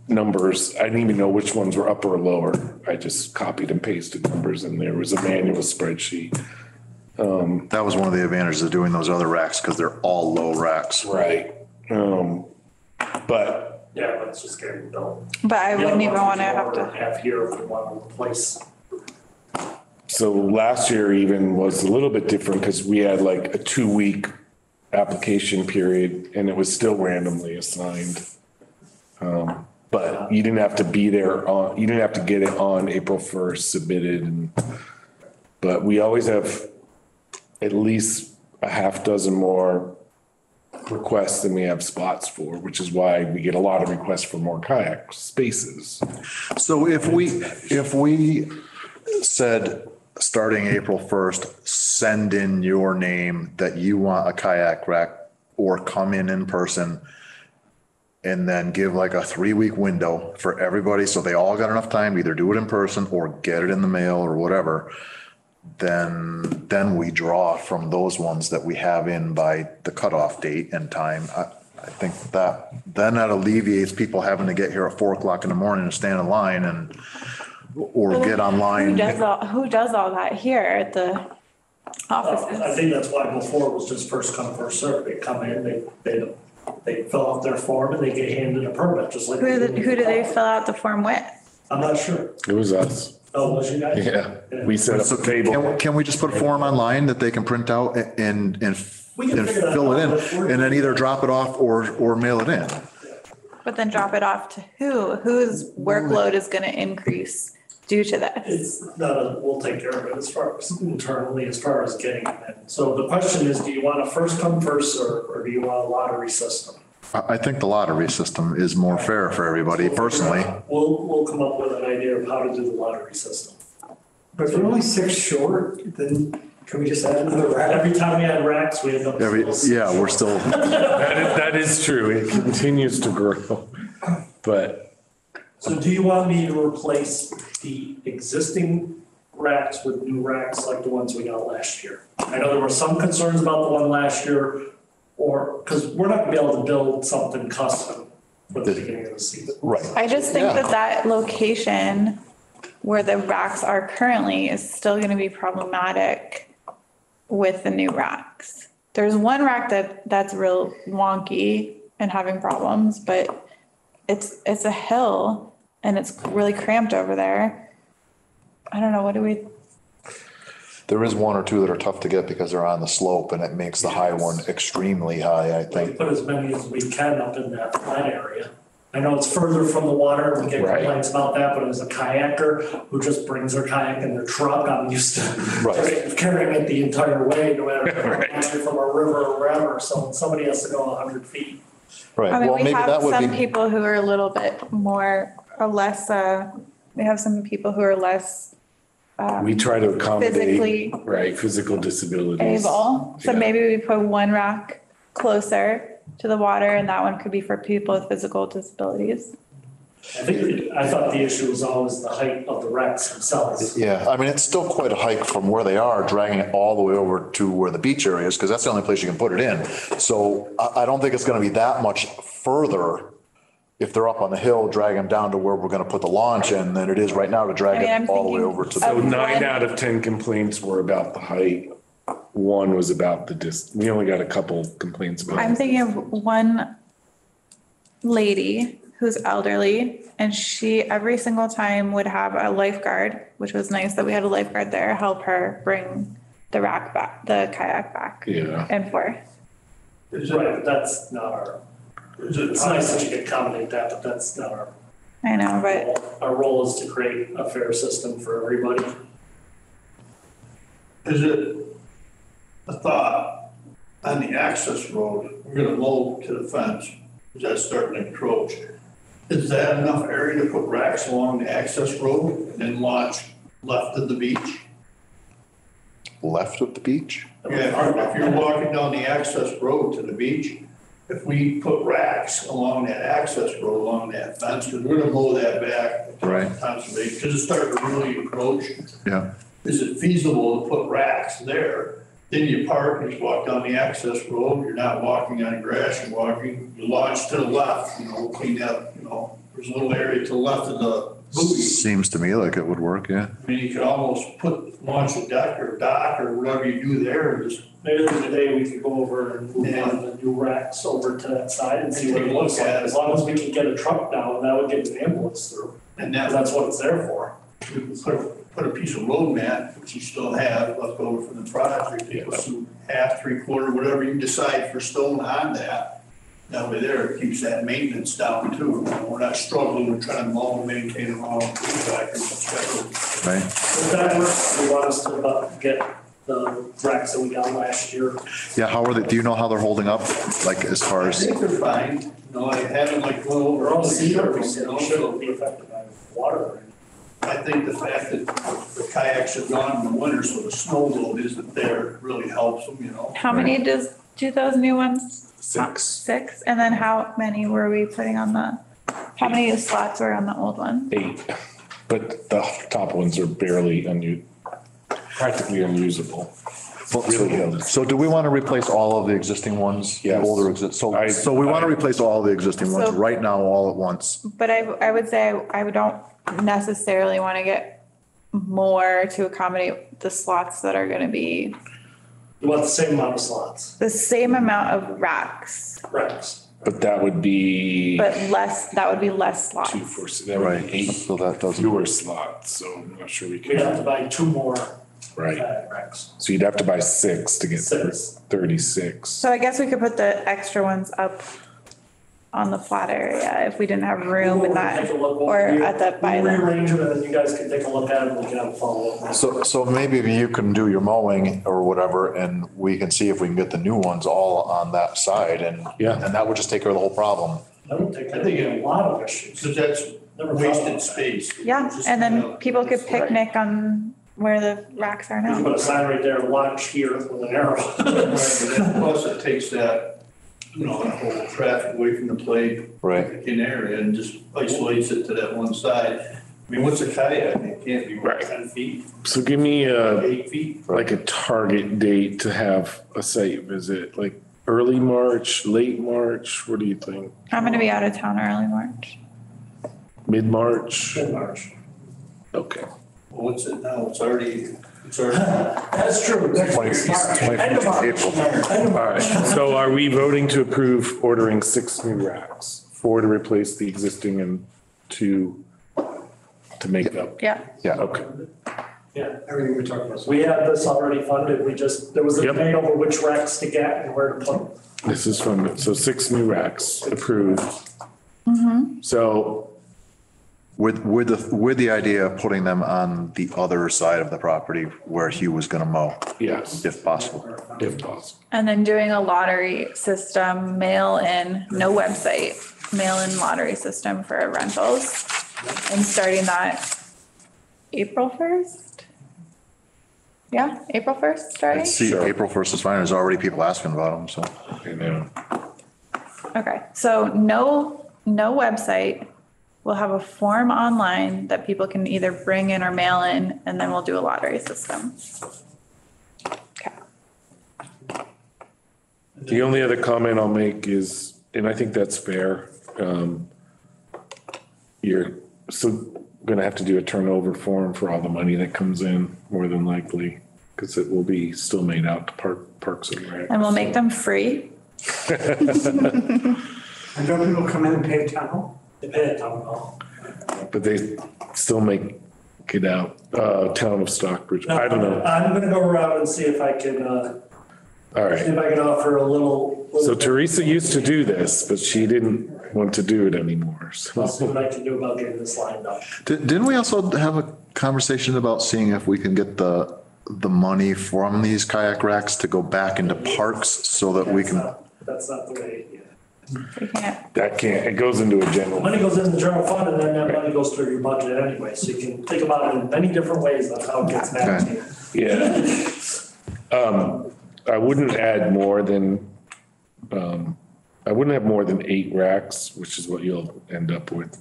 numbers. I didn't even know which ones were upper or lower. I just copied and pasted numbers, and there was a manual spreadsheet. That was one of the advantages of doing those other racks, because they're all low racks. Right. But Yeah, let's just get it done. But I wouldn't even want to have have to. Have here if we want to replace. so last year even was a little bit different because we had like a 2-week application period and it was still randomly assigned. But you didn't have to be there you didn't have to get it on April 1st submitted. But we always have at least a half dozen more requests than we have spots for, which is why we get a lot of requests for more kayak spaces. So if we said, starting April 1st, send in your name that you want a kayak rack, or come in person, and then give like a 3-week window for everybody, so they all got enough time to either do it in person or get it in the mail or whatever, then we draw from those ones that we have in by the cutoff date and time. I think then that alleviates people having to get here at 4 o'clock in the morning and stand in line or get online. Who does all that here at the I offices? think that's why before it was just first come, first served. They come in, they fill out their form and they get handed a permit, just like. Who do they fill out the form with? I'm not sure. It was us. Oh, was you guys? Yeah, we set up So a table. can we just put a form online that they can print out and We can figure that fill it out. in and then either drop it off or mail it in? But then drop it off to who? Whose workload is gonna increase due to this? It's not we'll take care of it as far as internally, as far as getting it in. So the question is, do you want a first come, first serve, or do you want a lottery system? I think the lottery system is more fair for everybody personally. We'll come up with an idea of how to do the lottery system. But if we're only 6 short, then can we just add another rack? Every time we add racks, we end up. Yeah, we're still, That is true. It continues to grow. But So do you want me to replace the existing racks with new racks like the ones we got last year? I know there were some concerns about the one last year, or, because we're not gonna be able to build something custom for the beginning of the season. right. I just think that location where the racks are currently is still gonna be problematic with the new racks. There's one rack that's real wonky and having problems, but it's a hill and it's really cramped over there. I don't know, what do we, There is one or two that are tough to get because they're on the slope and it makes the high one extremely high, I We think. put as many as we can up in that flat area. I know it's further from the water, and we get Right. complaints about that, but as a kayaker who just brings their kayak in their truck, I'm used to Right. carrying it the entire way, no matter if Right. I'm coming from a river or wherever, so when somebody has to go 100 feet. Right, I mean, well, we maybe have that would some be, people who are a little bit more or less, we have some people who are less we try to accommodate, Physically right, physical disabilities. able. So Yeah. maybe we put one rack closer to the water and that one could be for people with physical disabilities. I thought the issue was always the height of the racks themselves. yeah, I mean, it's still quite a hike from where they are, dragging it all the way over to where the beach area is, because that's the only place you can put it in. So I don't think it's gonna be that much further if they're up on the hill, drag them down to where we're gonna put the launch in than it is right now to drag I mean, I'm it all the way thinking over to So the. of- 9 out of 10 complaints were about the height. One was about we only got a couple complaints about. I'm thinking of one lady who's elderly and she every single time would have a lifeguard, which was nice that we had a lifeguard there, help her bring the rack back, the kayak back Yeah. and forth. Right, but that's not our, it's nice that you can accommodate that, but that's not our I know, but role. Our role is to create a fair system for everybody. Is it a thought on the access road, we're gonna mow to the fence, is that starting to encroach? Is that enough area to put racks along the access road and launch left of the beach? Left of the beach? Yeah, if you're walking down the access road to the beach, if we put racks along that access road, along that fence, because we're gonna mow that back. Right. Conservation, because it's starting to really encroach. Yeah, Is it feasible to put racks there? Then you park and just walk down the access road, you're not walking on grass, you're walking, you launch to the left, clean up, there's a little area to the left of the buoy. seems to me like it would work, yeah. I mean, you could almost launch a deck or dock or whatever you do there and just, Maybe there's a day we could go over and move one of the new racks over to that side and see what it looks like. As long as we can get a truck down, that would get an ambulance through. and Because that, that's what it's there for. we could put a piece of road mat, which you still have left over from the project, you put some half, 3/4, whatever you decide for stone on that. That way there, it keeps that maintenance down too. We're not struggling with trying to mow and maintain them all. Right. If that works, we want us to get the racks that we got last year. Yeah, how are they, do you know how they're holding up, like as far I as, think they're fine. I haven't like gone over We're all all the cedar, surface, so it shouldn't be affected by water. I think the fact that the kayaks are gone in the winter, so the snow load isn't there, really helps them, how many do those new ones? 6. 6? And then how many were we putting on how many slots were on the old one? 8. But the top ones are practically unusable. really held it. So do we want to replace all of the existing ones? The Yes. older so we want to replace all the existing ones So- right now, all at once. But I would say I don't necessarily want to get more to accommodate the slots that are gonna be You want the same amount of slots, the same amount of racks, racks. But that would be but that would be less slots. that would be Right, 8 so that doesn't, fewer slots, so I'm not sure we We'd have to can. buy 2 more Right, racks. so you'd have to buy 6 to get 6. 36. So I guess we could put the extra ones up on the flat area if we didn't have room in that, Take a look. or at the, by We'll the, rearrange them and then you guys can take a look at it and we can have a follow-up. so maybe you can do your mowing or whatever, and we can see if we can get the new ones all on that side, and Yeah. and that would just take care of the whole problem. I don't think, I think a lot of issues. Because that's Never thought about wasted that. space. yeah, and then people could picnic on where the racks are You can now. put a sign right there, launch here with an arrow. Plus it takes that, that whole traffic away from the play. Right. In area and just isolates it to that one side. I mean, what's a kayak? It can't be Right. 10 feet, So give me 8 feet. like a target date to have a site visit, like early March, late March, what do you think? I'm gonna be out of town early March. Mid-March? In March. Okay. Well, what's it now? It's already. That's true. End of March. April. End of All right, so are we voting to approve ordering 6 new racks? 4 to replace the existing and 2 to make up? Yeah, Yeah. Okay, Yeah, Everything we talked about. we had this already funded. There was a Yep. debate over which racks to get and where to put them. this is from, so 6 new racks approved. So, With the idea of putting them on the other side of the property where Hugh was gonna mow, yes, if possible. if possible. and then doing a lottery system, mail in, no website, mail in lottery system for rentals. And starting that April 1st? Yeah, April 1st starting? See, Sure. April 1st is fine, there's already people asking about them, so. You know, Okay, so no website. We'll have a form online that people can either bring in or mail in, and then we'll do a lottery system. Okay. the only other comment I'll make is, and I think that's fair, you're still gonna have to do a turnover form for all the money that comes in, more than likely, because it will be still made out to Parks and Rec. And we'll make them free. And don't people come in and pay town hall? They pay a town hall. But they still make it out, town of Stockbridge, I don't know, I'm gonna go around and see if I can, all see right. if I can offer a little. So Teresa used to do this, but she didn't want to do it anymore, I'll see so. what I can do about getting this lined up. Didn't we also have a conversation about seeing if we can get the money from these kayak racks to go back into parks so that we can, That's not the way, yeah. We can't, That can't, it goes into a general. Money goes in the general fund and then that money goes through your budget anyway, so you can think about it in many different ways on how it gets back to you. Yeah. I wouldn't add more than, I wouldn't have more than 8 racks, which is what you'll end up with.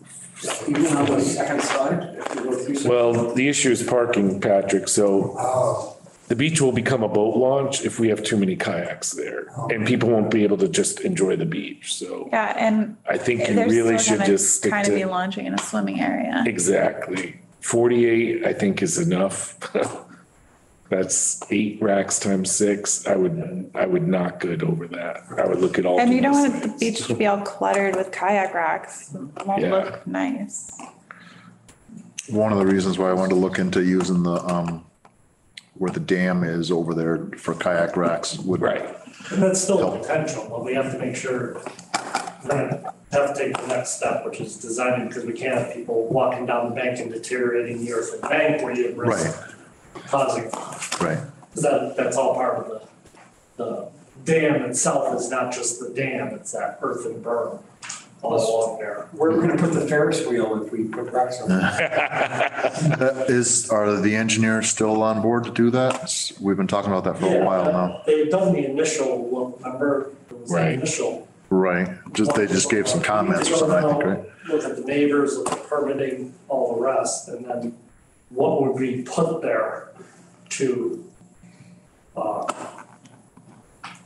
Even on the second side, if you go through. Well, the issue is parking, Patrick, so Oh, the beach will become a boat launch if we have too many kayaks there. And people won't be able to just enjoy the beach, so yeah, and I think you they're really still should gonna just stick kind of be to. launching in a swimming area. Exactly. 48, I think is enough. That's 8 racks times 6. I would not good over that. I would look at all. And you don't want the beach to be all cluttered with kayak racks. It won't Yeah. look nice. one of the reasons why I wanted to look into using the, where the dam is over there for kayak racks would. Right. And that's still a potential, but we have to make sure, we're gonna have to take the next step, which is designing, because we can't have people walking down the bank and deteriorating the earth and bank where you have risk causing. Right. That's all part of the dam itself is not just the dam, it's that earthen berm all along there. where are we gonna put the Ferris wheel if we put racks on? Are the engineers still on board to do that? We've been talking about that for a while now. They've done the initial, well, remember, it was the Right. initial. Right, they just gave some comments or something, I think, right? Look at the neighbors, look at permitting, all the rest, and then what would be put there to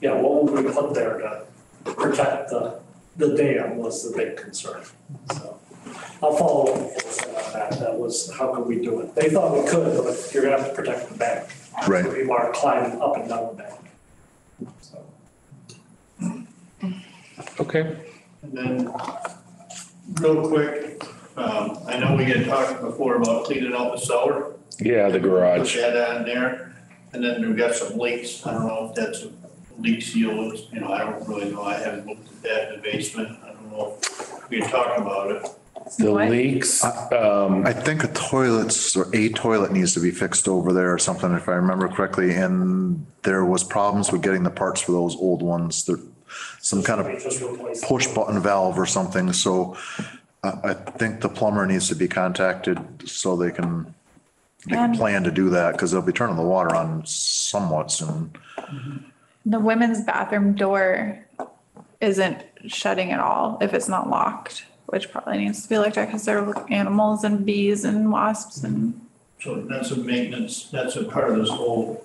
Yeah, what would we put there to protect the dam was the big concern, so. I'll follow up on that, that was, how could we do it? They thought we could, but you're gonna have to protect the bank. Right. So people aren't climbing up and down the bank. So. Okay. And then, real quick, I know we had talked before about cleaning out the cellar. Yeah, the garage. Put that on there, and then we've got some leaks, I don't know if that's a leak seal, it's, you know, I don't really know, I haven't looked at that in the basement, I don't know if we had talked about it. The What? leaks, I think a toilet needs to be fixed over there or something, if I remember correctly. And there was problems with getting the parts for those old ones. There, some kind We of just replaced. push button valve or something. So I think the plumber needs to be contacted so they can And- plan to do that, because they'll be turning the water on somewhat soon. The women's bathroom door isn't shutting at all if it's not locked, which probably needs to be looked at because there are animals and bees and wasps and. So that's a maintenance, that's a part of this whole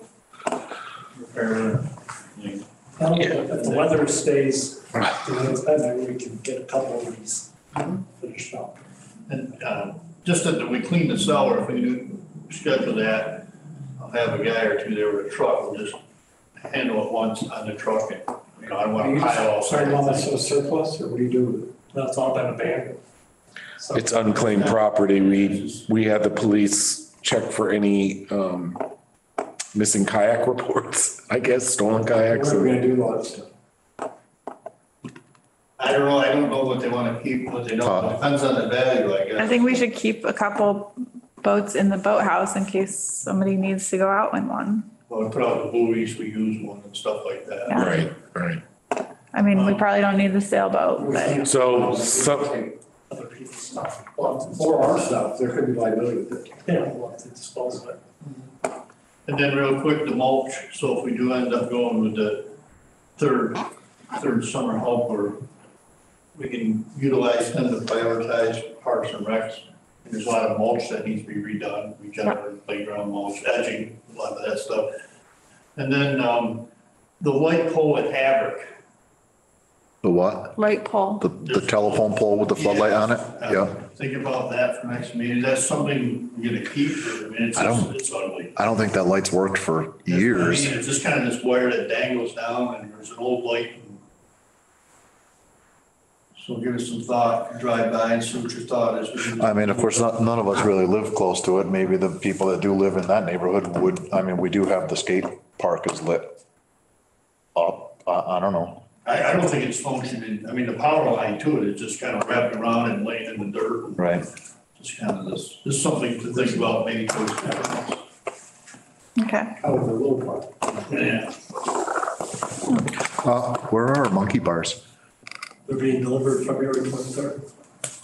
repair thing. If the weather stays, the way it's been, maybe we can get a couple of these finished up. And, just that we clean the cellar, if we do schedule that, I'll have a guy or two there with a truck, we'll just handle it once on the truck and, you know, I want to pile all. Sorry, Mom, that's a surplus, or what do you do with it? That's all been abandoned. So- it's unclaimed property. We had the police check for any, missing kayak reports, I guess, stolen kayaks. What are we gonna do with all that stuff? I don't know what they want to keep, what they don't, it depends on the value, I guess. I think we should keep a couple boats in the boathouse in case somebody needs to go out in one. Well, we put out the buoys, we use one and stuff like that. Yeah. Right, right. I mean, we probably don't need the sailboat, but So, Other people's stuff. Or our stuff, there could be liability with it. Yeah, we'll have to dispose of it. And then real quick, the mulch, so if we do end up going with the third summer help, or we can utilize them to prioritize parks and recs. There's a lot of mulch that needs to be redone, regenerative playground mulch, edging, a lot of that stuff. And then, the light pole at Haverick. The what? light pole. The telephone pole with the floodlight on it? Yeah. Think about that for next meeting, that's something we're gonna keep, I mean, it's, I don't- it's ugly. I don't think that light's worked for years. I mean, it's just kind of this wire that dangles down, and there's an old light. So give us some thought, drive by and see what your thought is. I mean, of course, none of us really live close to it. Maybe the people that do live in that neighborhood would, I mean, we do have the skate park is lit up. I don't know. I don't think it's functioning, I mean, the power line to it is just kind of wrapped around and laying in the dirt. Right. Just kind of this, just something to think about maybe towards the Okay. Out of the little part. Yeah. Where are our monkey bars? They're being delivered February 23rd.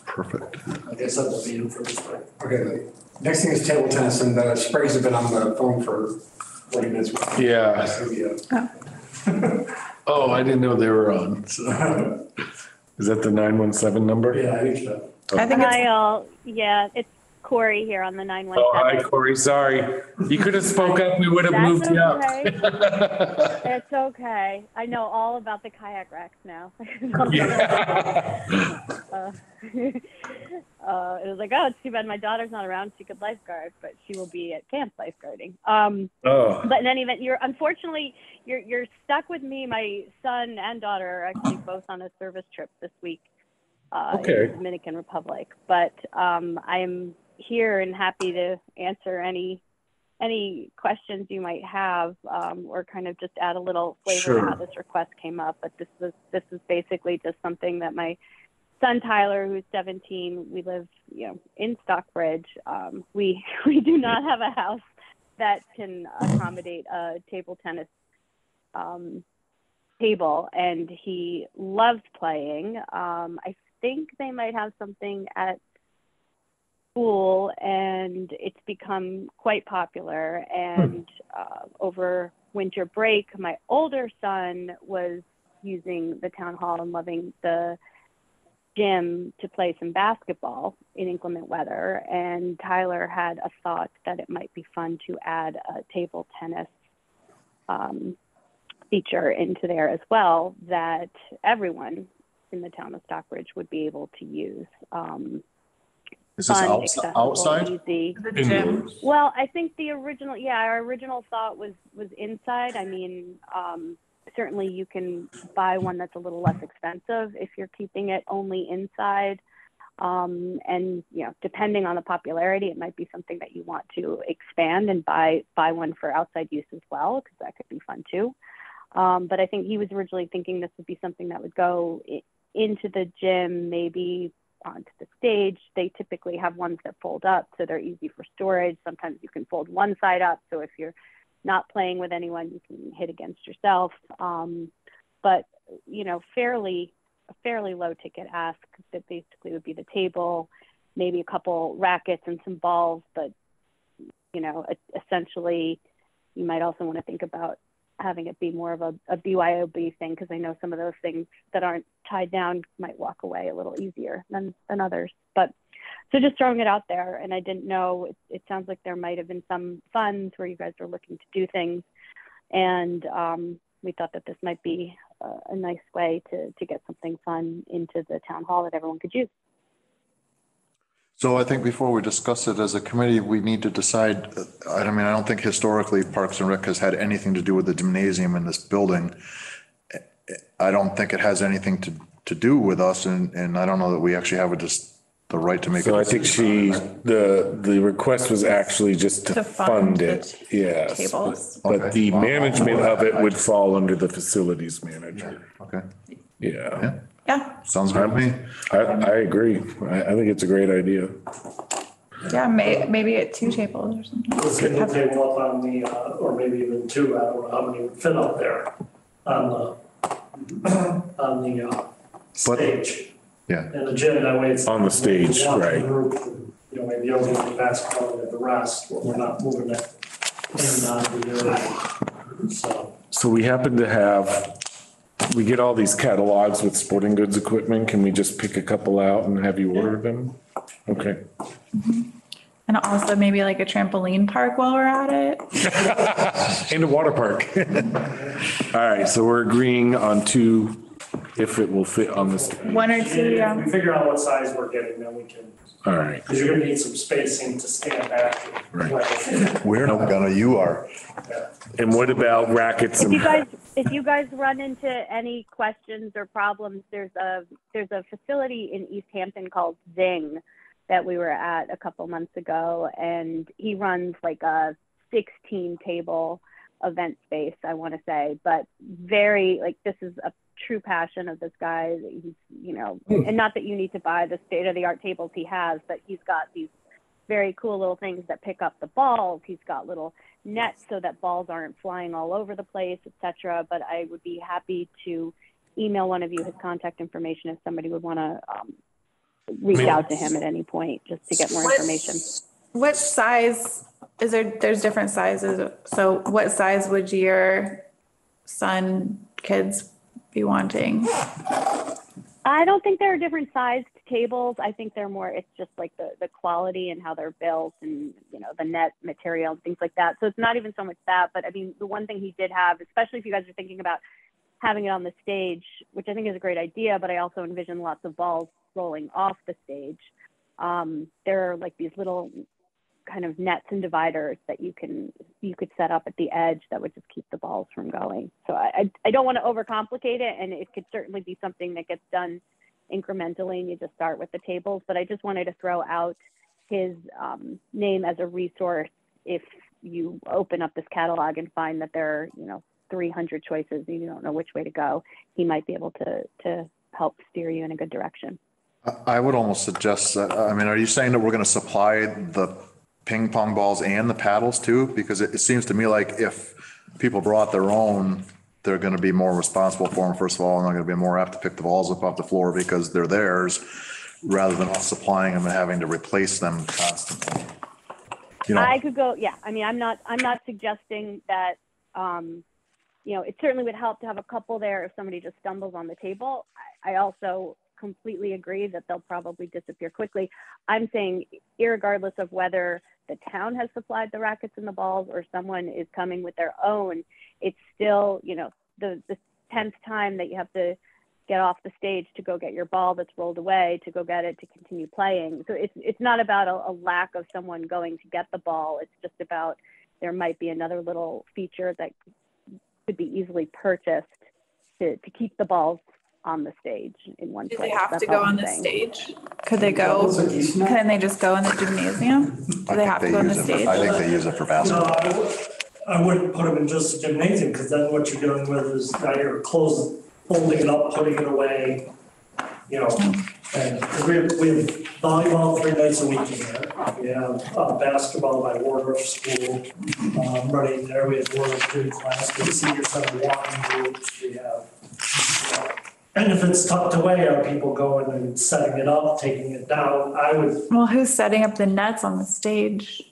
Perfect. Like I said, they'll be in for the spring. Okay, the next thing is table tennis, and the Sprague's have been on the phone for 40 minutes. yeah. So, Oh, I didn't know they were on. So. Is that the 917 number? Yeah, I think so. I think it's, Hi all, yeah, it's Corey here on the 917. Oh, hi, Corey. Sorry. You could have spoke up. We would have moved you up. It's okay. I know all about the kayak racks now. It was like, oh, it's too bad my daughter's not around. She could lifeguard, but she will be at camp lifeguarding. Oh, But in any event, unfortunately you're stuck with me. My son and daughter are actually both on a service trip this week in Okay. the Dominican Republic. But I'm here and happy to answer any questions you might have, or kind of just add a little flavor Sure. to how this request came up. But this is basically just something that my son Tyler, who's 17, we live, in Stockbridge. We do not have a house that can accommodate a table tennis table, and he loves playing. I think they might have something at school, and it's become quite popular. And over winter break, my older son was using the town hall and loving the gym to play some basketball in inclement weather, and Tyler had a thought that it might be fun to add a table tennis feature into there as well that everyone in the town of Stockbridge would be able to use. Is this Fun, outside? accessible, easy. The gym. Well, I think our original thought was inside. I mean, certainly you can buy one that's a little less expensive if you're keeping it only inside. And depending on the popularity, it might be something that you want to expand and buy one for outside use as well, because that could be fun too. But I think he was originally thinking this would be something that would go into the gym, maybe onto the stage. They typically have ones that fold up, so they're easy for storage. Sometimes you can fold one side up, so if you're not playing with anyone, you can hit against yourself. But a fairly low ticket ask that basically would be the table, maybe a couple rackets and some balls. But essentially, you might also want to think about having it be more of a BYOB thing, because I know some of those things that aren't tied down might walk away a little easier than others. But so just throwing it out there, and I didn't know, it sounds like there might have been some funds where you guys are looking to do things, and we thought that this might be a nice way to get something fun into the town hall that everyone could use. So I think before we discuss it as a committee, we need to decide, I don't think historically Parks and Rec has had anything to do with the gymnasium in this building. I don't think it has anything to do with us, and I don't know that we actually have the right to make. So I think the request was actually just to fund it. Yes. Tables. But the management of it would fall under the facilities manager. Okay. Yeah. Yeah. Sounds good to me. I agree. I think it's a great idea. Yeah, maybe at 2 tables or something. A single table up on the, or maybe even 2, I don't know how many would fit up there on the stage. Yeah. And the gym, that way it's. On the stage, right. Maybe yoga and basketball and the rest, but we're not moving it in on the area. So we happen to have, we get all these catalogs with sporting goods equipment. Can we just pick a couple out and have you order them? Okay. And also maybe like a trampoline park while we're at it. And a water park. All right, so we're agreeing on 2, if it will fit on this. 1 or 2, If yeah. we figure out what size we're getting, then we can, All right, because you're gonna need some spacing to stand back. Right. We're not gonna, you are. and what about rackets and? If you guys run into any questions or problems, there's a facility in East Hampton called Zing that we were at a couple months ago, and he runs like a 16 table event space, I want to say, but very, like, this is a true passion of this guy. He's, and not that you need to buy the state-of-the-art tables he has, but he's got these very cool little things that pick up the balls. He's got little nets so that balls aren't flying all over the place, etc. But I would be happy to email one of you his contact information if somebody would want to reach out to him at any point just to get more information. What size is there? There's different sizes. So what size would your kids be wanting? I don't think there are different sized tables. I think they're more, it's just like the quality and how they're built and, the net material and things like that. So it's not even so much that, but I mean, the one thing he did have, especially if you guys are thinking about having it on the stage, which I think is a great idea, but I also envision lots of balls rolling off the stage. There are like these little kind of nets and dividers that you could set up at the edge that would just keep the balls from going. So I don't want to overcomplicate it, and it could certainly be something that gets done incrementally and you just start with the tables, but I just wanted to throw out his name as a resource. If you open up this catalog and find that there are 300 choices and you don't know which way to go, he might be able to help steer you in a good direction. I would almost suggest that, are you saying that we're going to supply the ping pong balls and the paddles too? Because it seems to me like if people brought their own, they're going to be more responsible for them, first of all, and they're going to be more apt to pick the balls up off the floor because they're theirs, rather than us supplying them and having to replace them constantly. I could go, yeah. I mean, I'm not suggesting that, it certainly would help to have a couple there if somebody just stumbles on the table. I also completely agree that they'll probably disappear quickly. I'm saying, irregardless of whether the town has supplied the rackets and the balls or someone is coming with their own, it's still, you know, the 10th time that you have to get off the stage to go get your ball that's rolled away, to go get it, to continue playing. So it's not about a lack of someone going to get the ball. It's just about there might be another little feature that could be easily purchased to keep the balls on the stage in one Do place. they have That's to go all I'm on the saying. stage? Could they go, can they just go in the gymnasium? Do they have to go on the stage? I think they use it for No, basketball. I wouldn't put them in just a gymnasium, because then what you're dealing with is now you're folding it up, putting it away, you know. And we have volleyball 3 nights a week in there. We have basketball by Wardorf School running there. We have Wardorf gym class, we have senior center walking groups. We have, you know, and if it's tucked away, are people going and setting it up, taking it down? I would. Well, who's setting up the nets on the stage?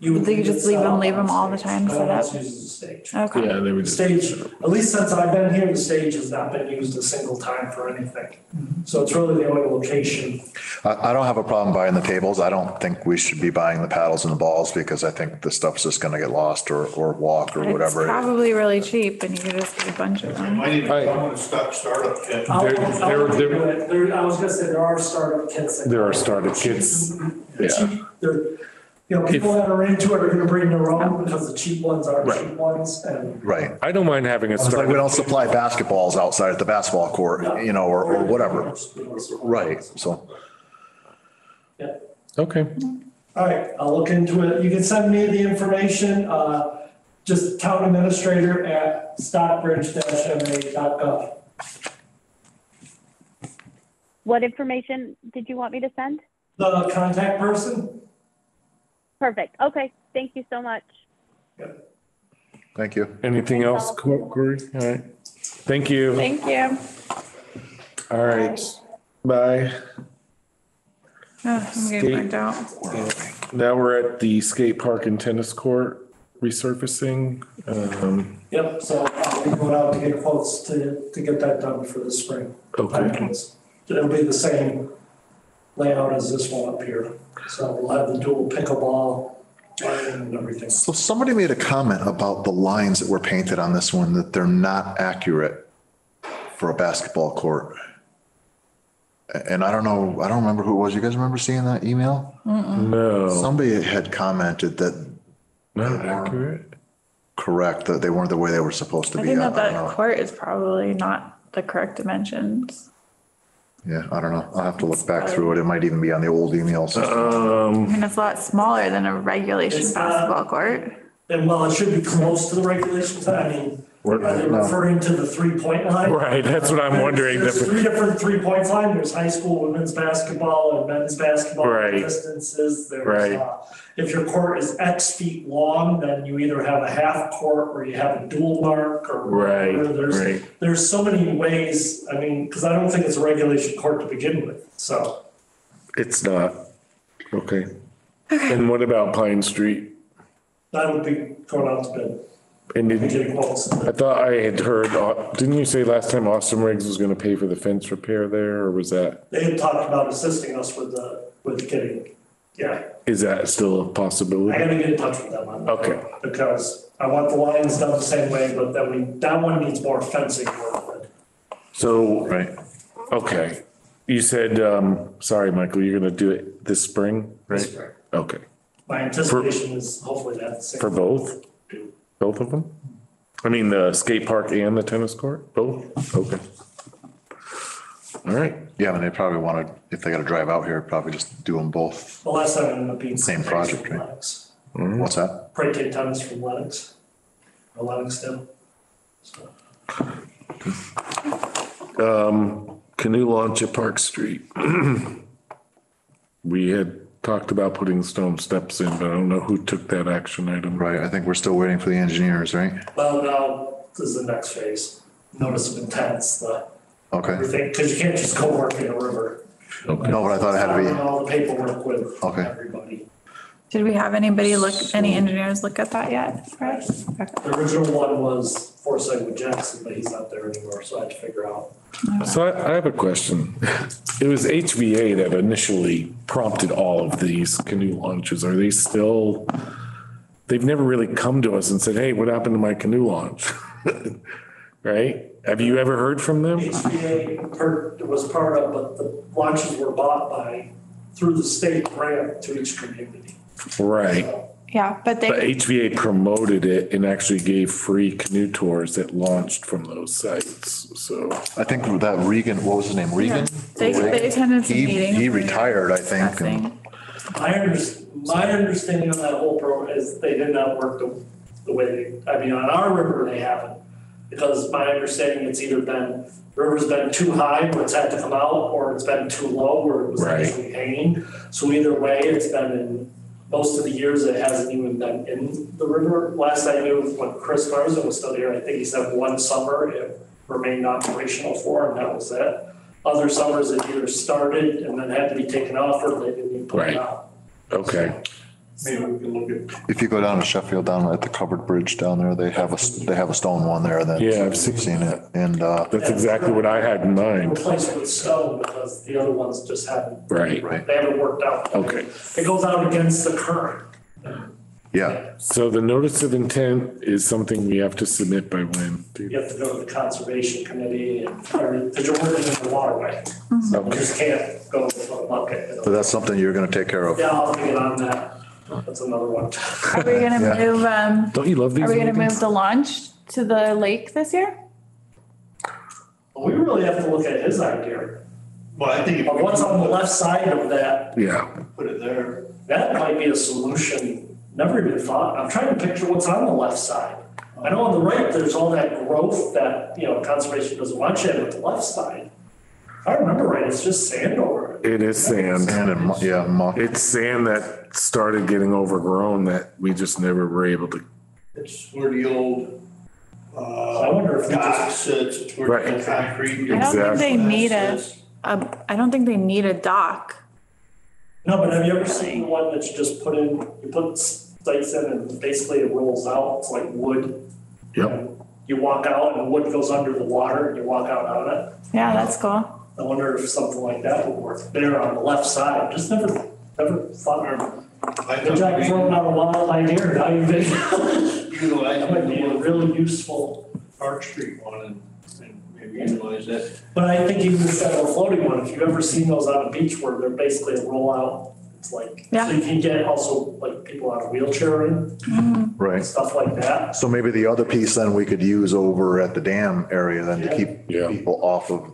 Would They just leave them all the time No set one up? else uses the stage. Okay. Yeah, they would The just. stage, at least since I've been here, the stage has not been used a single time for anything. So it's really the only location. I don't have a problem buying the tables. I don't think we should be buying the paddles and the balls because I think the stuff's just gonna get lost or walk or It's whatever. probably really cheap and you could just get a bunch of them. Might even come with a startup kit. I'll There- look there- into it. I was gonna say, there are startup kits. that- There are startup kits. They're Yeah. cheap. You know, people that are into it are gonna bring their own because the cheap ones are Right. cheap ones, and Right. I don't mind having a It's like we don't startup. supply basketballs outside at the basketball court, you know, or whatever. Right, so. Yeah. Okay. All right, I'll look into it. You can send me the information, just town administrator at stockbridge-ma.gov. What information did you want me to send? The contact person? Perfect. Okay. Thank you so much. Thank you. Anything else, Corey? All right. Thank you. Thank you. All right. Bye. Oh, I'm getting burnt out. Now we're at the skate park and tennis court resurfacing. Yep, so I'll be going out to get quotes to get that done for the spring. Okay. It'll be the same layout as this one up here. So we'll have the dual pickleball and everything. So somebody made a comment about the lines that were painted on this one, that they're not accurate for a basketball court. And I don't know, I don't remember who it was. You guys remember seeing that email? No, Somebody had commented that not accurate. correct, that they weren't the way they were supposed to I be. think I that don't that know. court is probably not the correct dimensions. Yeah, I don't know. I'll have to look back through it. It might even be on the old emails. I mean, it's a lot smaller than a regulation It's not- basketball court. And while it should be close to the regulations, I mean, are they No. referring to the 3-point line? Right, that's what I'm wondering. There's 3 different 3-point lines. There's high school women's basketball and men's basketball Right. distances. There's, Right. if your court is X feet long, then you either have a half court or you have a dual mark or. Right, whatever. right. There's so many ways, I mean, because I don't think it's a regulation court to begin with, so. It's not. Okay. And what about Pine Street? That would be going out to bid, And and did, getting quotes. I thought I had heard, didn't you say last time Austin Riggs was gonna pay for the fence repair there, or was that, They had talked about assisting us with getting, yeah. is that still a I possibility? gotta get in touch with them on that. Okay. Because I want the lines done the same way, but then that one needs more fencing work. So, Right. okay. You said, sorry, Michael, you're gonna do it this spring, right? This spring. Okay. My anticipation is hopefully that's the For same. both? Both of them? I mean, the skate park and the tennis court, both? Okay. All right. Yeah, and they probably wanted, if they gotta drive out here, probably just do them both. The last time it ended up being. Same project, right? Lennox. What's that? Prey tennis from Lennox. Or Lennoxville. So, Canoe launch at Park Street. We had talked about putting stone steps in, but I don't know who took that action item. Right, I think we're still waiting for the engineers, right? Well, now, this is the next phase. Notice of intents, Okay. everything, because you can't just go work in a river. Okay. No, but I thought it had to Doing be, all the paperwork with Okay. everybody. Did we have any engineers look at that yet? Right? Okay. The original one was Foresight with Jackson, but he's not there anymore, so I had to figure out. So I have a question. It was HVA that initially prompted all of these canoe launches. Are they still they've never really come to us and said, hey, what happened to my canoe launch? Right? Have you ever heard from them? HVA was part of, but the launches were bought through the state grant to each community. Right. Yeah, but But HVA promoted it and actually gave free canoe tours that launched from those sites. So I think that Regan, what was his name? Regan? they attended some meetings. He retired, I think. and- My understanding of that whole program is they did not work the way on our river, they haven't. Because my understanding, it's either been, river's been too high where it's had to come out, or it's been too low where it was Right. actually hanging. So either way, it's been in, most of the years, it hasn't even been in the river. Last I knew, when Chris Marsden was still here, I think he said one summer it remained operational for, and that was it. Other summers it either started and then had to be taken off, or they didn't even put Right. it out. okay. Maybe we can look at. If you go down to Sheffield, down at the covered bridge down there, they have a stone one there that. Yeah, I've seen it. And, That's exactly what I had in mind. Replaced with stone because the other ones just haven't, Right. right, they haven't worked out. Okay. It goes out against the current. yeah. So the notice of intent is something we have to submit by when? You have to go to the conservation committee and, because you're working in the waterway. You Okay. just can't go with a bucket. So that's something you're gonna take care of. Yeah, I'll get on that. That's another one. Are we gonna Yeah. move, Don't you love these are we gonna meetings? move the launch to the lake this year? Well, we really have to look at his idea. Well, I think if But we what's on the left side of that, Yeah. put it there, that might be a solution. Never even thought. I'm trying to picture what's on the left side. I know on the right, there's all that growth that, conservation doesn't want you at the left side. If I remember right, it's just sand over it. It is sand. And muck. It's sand that started getting overgrown that we just never were able to. it's where the old, I wonder if we dock just, sits, it's where the Right. concrete. I don't think they Exactly. need sits. I don't think they need a dock. no, but have you ever seen the one that you just put in, you put stakes in and basically it rolls out, it's like wood? Yep. And you walk out and wood goes under the water and you walk out on it. Yeah, that's cool. I wonder if something like that would work there on the left side, just never thought of. I Good job thought throwing out a wild idea, now you've been, utilize that might be a really useful. Park Street one and maybe utilize that. But I think even instead of a floating one, if you've ever seen those on a beach where they're basically a rollout, it's like, Yeah. so you can get also like people on a wheelchair in, Right. stuff like that. So maybe the other piece then we could use over at the dam area then to keep Yeah. people off of,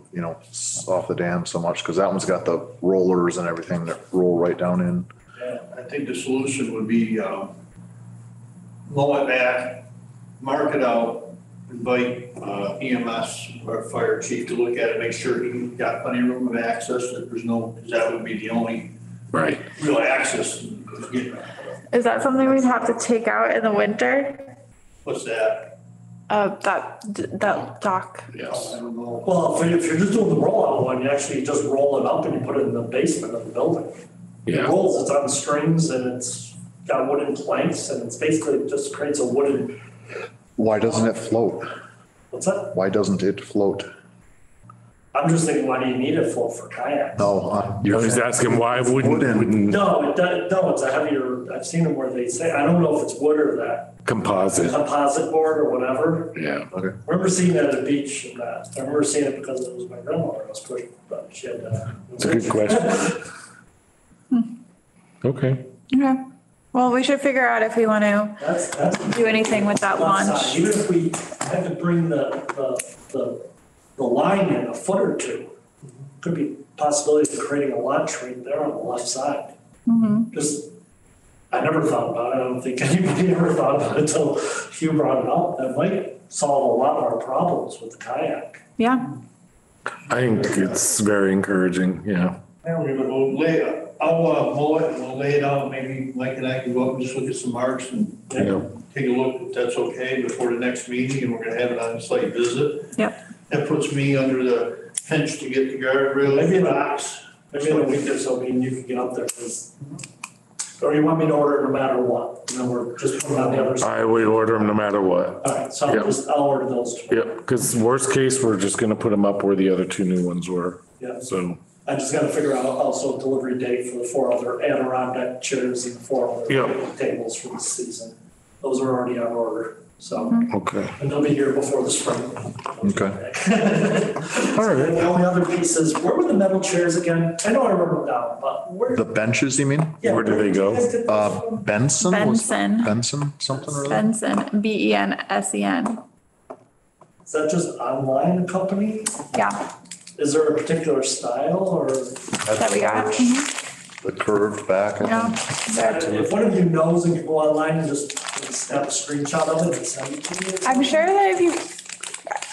off the dam so much, because that one's got the rollers and everything that roll right down in. Yeah, I think the solution would be, mow it back, mark it out, invite, EMS or fire chief to look at it, make sure he got plenty of room of access, that there's no, because that would be the only Right. real access. Is that something we'd have to take out in the winter? What's that? That dock. Yes. I don't know. Well, if you're just doing the rollout one, you actually just roll it up and you put it in the basement of the building. It Yeah. rolls, it's on strings and it's got wooden planks and it's basically just creates a wooden, Why doesn't it float? what's that? Why doesn't it float? I'm just thinking, why do you need a float for kayaks? No. I was asking why wouldn't No, no, it's a heavier, I've seen them where they say, I don't know if it's wood or that composite? composite board or whatever. Yeah. Okay. I remember seeing that at the beach and that, I remember seeing it because it was my grandmother I was pushing, but she had It's a good question. Okay. Okay. Well, we should figure out if we want to That's do anything with that left launch. side. Even if we had to bring the line in a foot or two, could be possibility of creating a launch right there on the left side. Just, I never thought about it. I don't think anybody ever thought about it until you brought it up. That might solve a lot of our problems with the kayak. Yeah. I think it's very encouraging. Yeah. And we'll lay, I'll mow it and we'll lay it out, maybe Mike and I can go up and just look at some marks and Yeah. take a look if that's okay before the next meeting, and we're gonna have it on site visit. Yep. That puts me under the pinch to get the guardrail. Maybe in a week or so, maybe you can get up there, 'cause- or you want me to order it no matter what? And then we're just putting on the other side. I would order them no matter what. All right, so Yep. I'll order those. Yep. Because worst case, we're just gonna put them up where the other two new ones were. Yeah. So, I just gotta figure out also a delivery date for the 4 other Adirondack chairs and 4 other Yep. tables for the season. Those are already on order, so, Okay. and they'll be here before the spring. Okay. All And right. the only other pieces, where were the metal chairs again? I know I wrote them down, but where? The benches, you mean? Yeah, where do they go? did you guys get those from? Benson? Benson. Benson, something or other? Benson, Bensen. Is that just online company? Yeah, Is there a particular style or? that we got. The curved back. I Yeah. think. If one of you knows and can go online and just snap a screenshot of it and send it to me. I'm sure that if you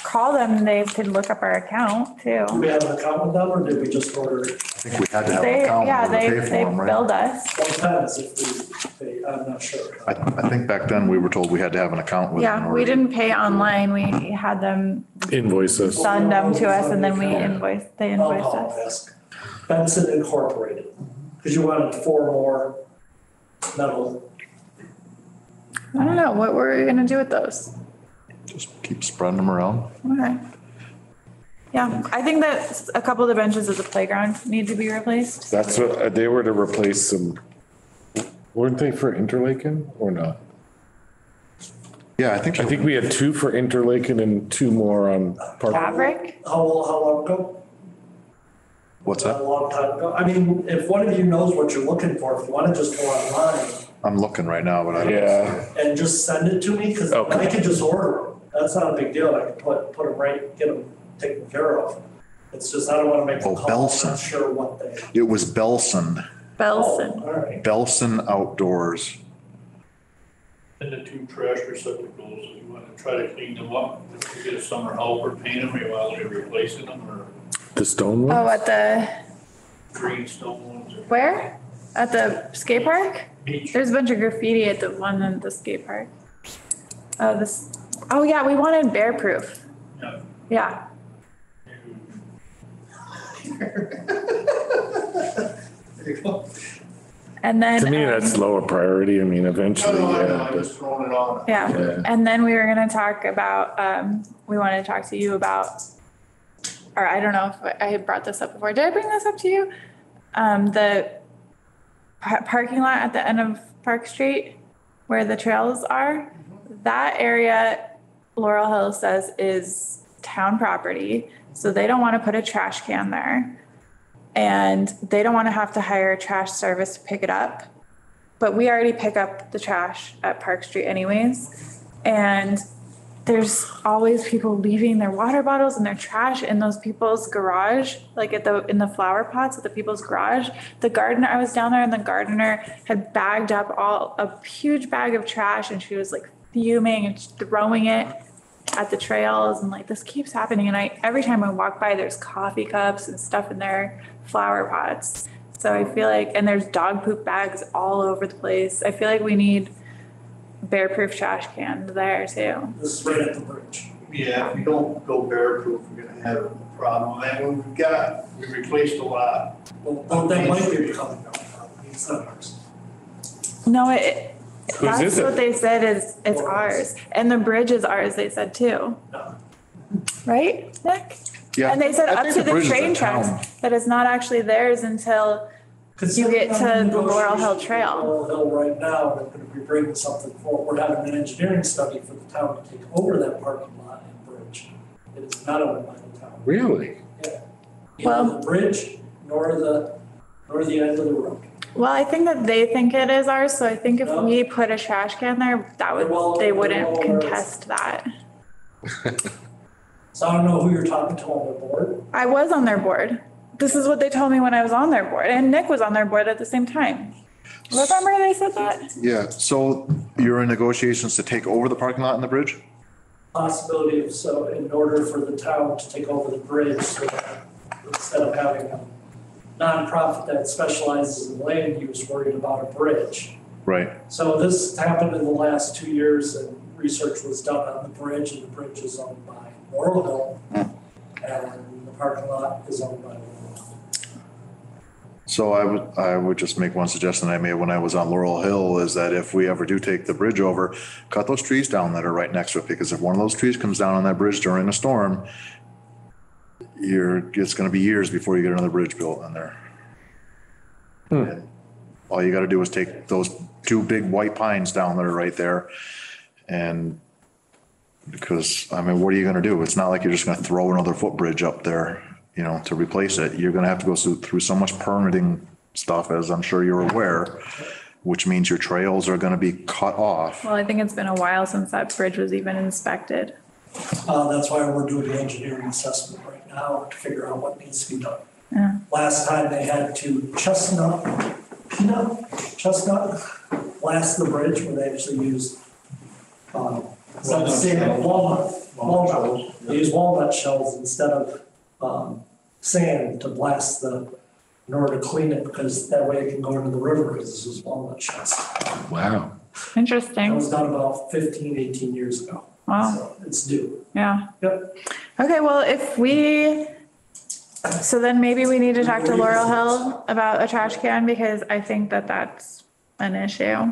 call them, they could look up our account too. Do we have an account with them or did we just order it? I think we had to have They, an account yeah, to pay they for them, right? billed us. Sometimes if we, I'm not sure. I think back then we were told we had to have an account with them. in Yeah, we order to- didn't pay online. We had them Invoice us. send them to us and then they I'll invoiced call and us. ask. Benson Incorporated, because you wanted 4 more metal. I don't know, what were we gonna do with those? Just keep spreading them around. Okay. Yeah, I think that a couple of the benches at the playground need to be replaced. That's what, they were to replace some, weren't they for Interlaken or not? Yeah, I think. I think we had 2 for Interlaken and 2 more on Park. Fabric? How long ago? What's A that? long time ago. I mean, if one of you knows what you're looking for, if you want to just go online I'm looking right now, but I don't. Yeah, and just send it to me, because Okay. I can just order them. That's not a big deal. I can put them right, get them taken care of. It's just, I don't want to make a Oh, call. I'm Belson. not sure what they. It was Belson, Belson. Oh, all right. Belson Outdoors. And the 2 trash receptacles, you want to try to clean them up, if you get a summer helper, paint them, or you want to replacing them, or the stone Oh, one? at the, green stone ones, or where? At the skate park? beach. There's a bunch of graffiti at the one at the skate park. Oh, oh yeah, we wanted bear proof. Yeah. Yeah. There you go. And then. To me, that's lower priority. I mean, eventually, No, I know, yeah. I'm but- just throwing it on. Yeah, Yeah. and then we were gonna talk about, we wanted to talk to you about, or I don't know if I had brought this up before. Did I bring this up to you? The parking lot at the end of Park Street where the trails are, that area, Laurel Hill says is town property. So they don't want to put a trash can there. And they don't want to have to hire a trash service to pick it up. But we already pick up the trash at Park Street anyways. And there's always people leaving their water bottles and their trash in those people's garage, like in the flower pots at the people's garage. The gardener, I was down there and the gardener had bagged up a huge bag of trash and she was like fuming and throwing it at the trails and like this keeps happening. And every time I walk by, there's coffee cups and stuff in their flower pots. So I feel like, and there's dog poop bags all over the place. I feel like we need bear-proof trash cans there too. This is right at the bridge. Yeah, if we don't go bear proof, we're gonna have a problem. And we replaced a lot. Well, that might be becoming our problem. It's not ours. No, Whose that's is it? what they said is it's ours. And the bridge is ours, they said too. No. Right, Nick? Yeah. And they said I up think to the the bridge is train a town. tracks, that it's not actually theirs until you get to the Laurel Hill Trail. Laurel Hill right now, they're gonna be bringing something forward. We're having an engineering study for the town to take over that parking lot and bridge. It is not owned by the town. Really? Yeah. Well- Neither the bridge nor the end of the road. Well, I think that they think it is ours, so I think if No. we put a trash can there, they wouldn't contest that. So I don't know who you're talking to on the board. I was on their board. This is what they told me when I was on their board, and Nick was on their board at the same time. Remember they said that? Yeah, so you're in negotiations to take over the parking lot and the bridge? Possibility of, so in order for the town to take over the bridge, so that instead of having a nonprofit that specializes in land use worried about a bridge. Right. So this happened in the last 2 years and research was done on the bridge and the bridge is owned by Laurel Hill. And the parking lot is owned by Laurel Hill. So I would just make one suggestion I made when I was on Laurel Hill is that if we ever do take the bridge over, cut those trees down that are right next to it, because if one of those trees comes down on that bridge during a storm, it's gonna be years before you get another bridge built in there. And all you gotta do is take those two big white pines down there right there. And because, I mean, what are you gonna do? It's not like you're just gonna throw another footbridge up there, you know, to replace it. You're gonna have to go through so much permitting stuff, as I'm sure you're aware, which means your trails are gonna be cut off. Well, I think it's been a while since that bridge was even inspected. That's why we're doing the engineering assessment right now to figure out what needs to be done. Yeah. Last time they had to chestnut blast the bridge where they actually used, it's not the same, walnut. They used walnut shells instead of, sand to blast in order to clean it, because that way it can go into the river, because this was walnut shells. Wow. That Interesting. was done about 15, 18 years ago. Wow. So it's due. Yeah. Yep. Okay, well, so then maybe we need to talk to Laurel Hill about a trash can, because I think that that's an issue.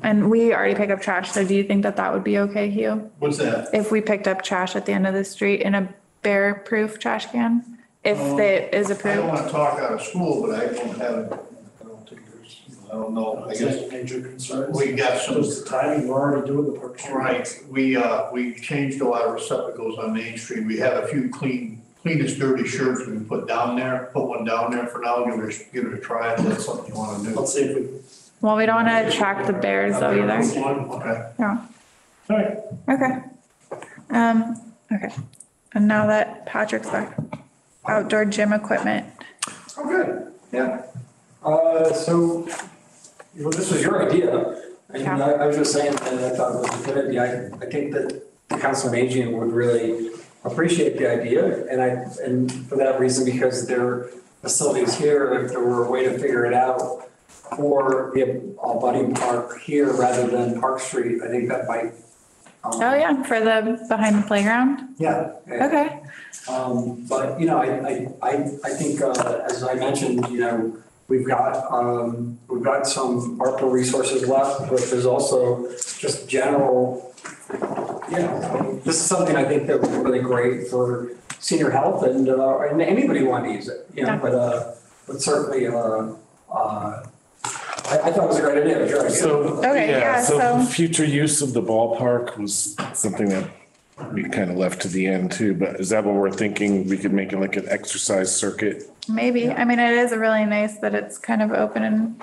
And we already pick up trash, so do you think that that would be okay, Hugh? What's that? If we picked up trash at the end of the street in a bear-proof trash can? If it is I don't approved? wanna talk out of school, but I don't think there's, I don't know, I guess Major concerns. we got some. Just the timing, we're already doing the park. Right, we changed a lot of receptacles on Main Street. We have a few cleanest dirty shirts we can put down there, put one down there for now, give it a try, if that's something you wanna do. Let's see if we. Well, we don't want to attract the bears though either. Okay. Yeah. All right. Okay. Okay. And now that Patrick's back, outdoor gym equipment. Oh, good, yeah. So, well, this was your idea, and Yeah. I was just saying that I thought it was a good idea. I think that the Council on Aging would really appreciate the idea, and for that reason, because their facilities here, if there were a way to figure it out for the budding park here rather than Park Street, I think that might. Oh yeah, for the behind the playground? Yeah. Okay. But, you know, I think, as I mentioned, you know, we've got some ARPA resources left, but there's also just general, you know, this is something I think that would be really great for senior health and anybody who wants to use it, you know, Yeah. but certainly, I thought it was a great idea. It was your idea. So, Okay, yeah, so- future use of the ballpark was something that we kind of left to the end too, but is that what we're thinking? We could make it like an exercise circuit? Maybe. I mean, it is really nice that it's kind of open and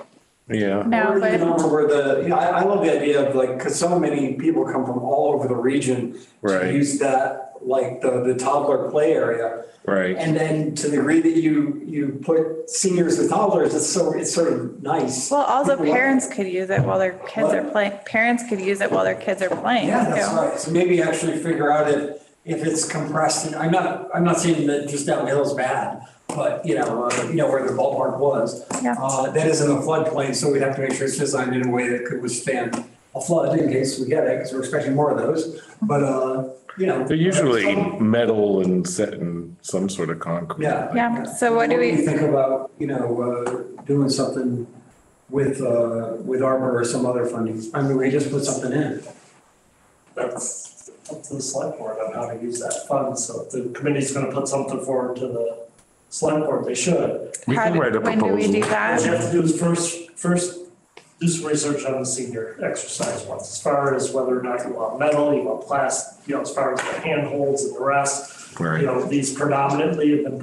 Yeah. now, Or but even over you know, I love the idea of like, because so many people come from all over the region to Right. use that, like the toddler play area. Right. And then to the degree that you put seniors with toddlers, it's sort of nice. well, also People like parents it. could use it while their kids are playing. Parents could use it while their kids are playing Yeah, that's too. right. So maybe actually figure out if it's compressed. And I'm not saying that just downhill is bad, but you know where the ballpark was. Yeah. That isn't a floodplain, so we'd have to make sure it's designed in a way that could withstand a flood in case we get it, because we're expecting more of those. But you know. They're usually metal and set in some sort of concrete. Yeah. Yeah, so what do you we, think about, you know, doing something with ARPA or some other funding? I mean, we just put something in. That's up to the select board on how to use that fund. So if the committee's gonna put something forward to the select board, they should. We how can do- write a when do we do proposal. What you that? have to do is first do some research on the senior exercise ones, as far as whether or not you want metal, you want plastic, you know, as far as the handholds and the rest. Right. You know, these predominantly have been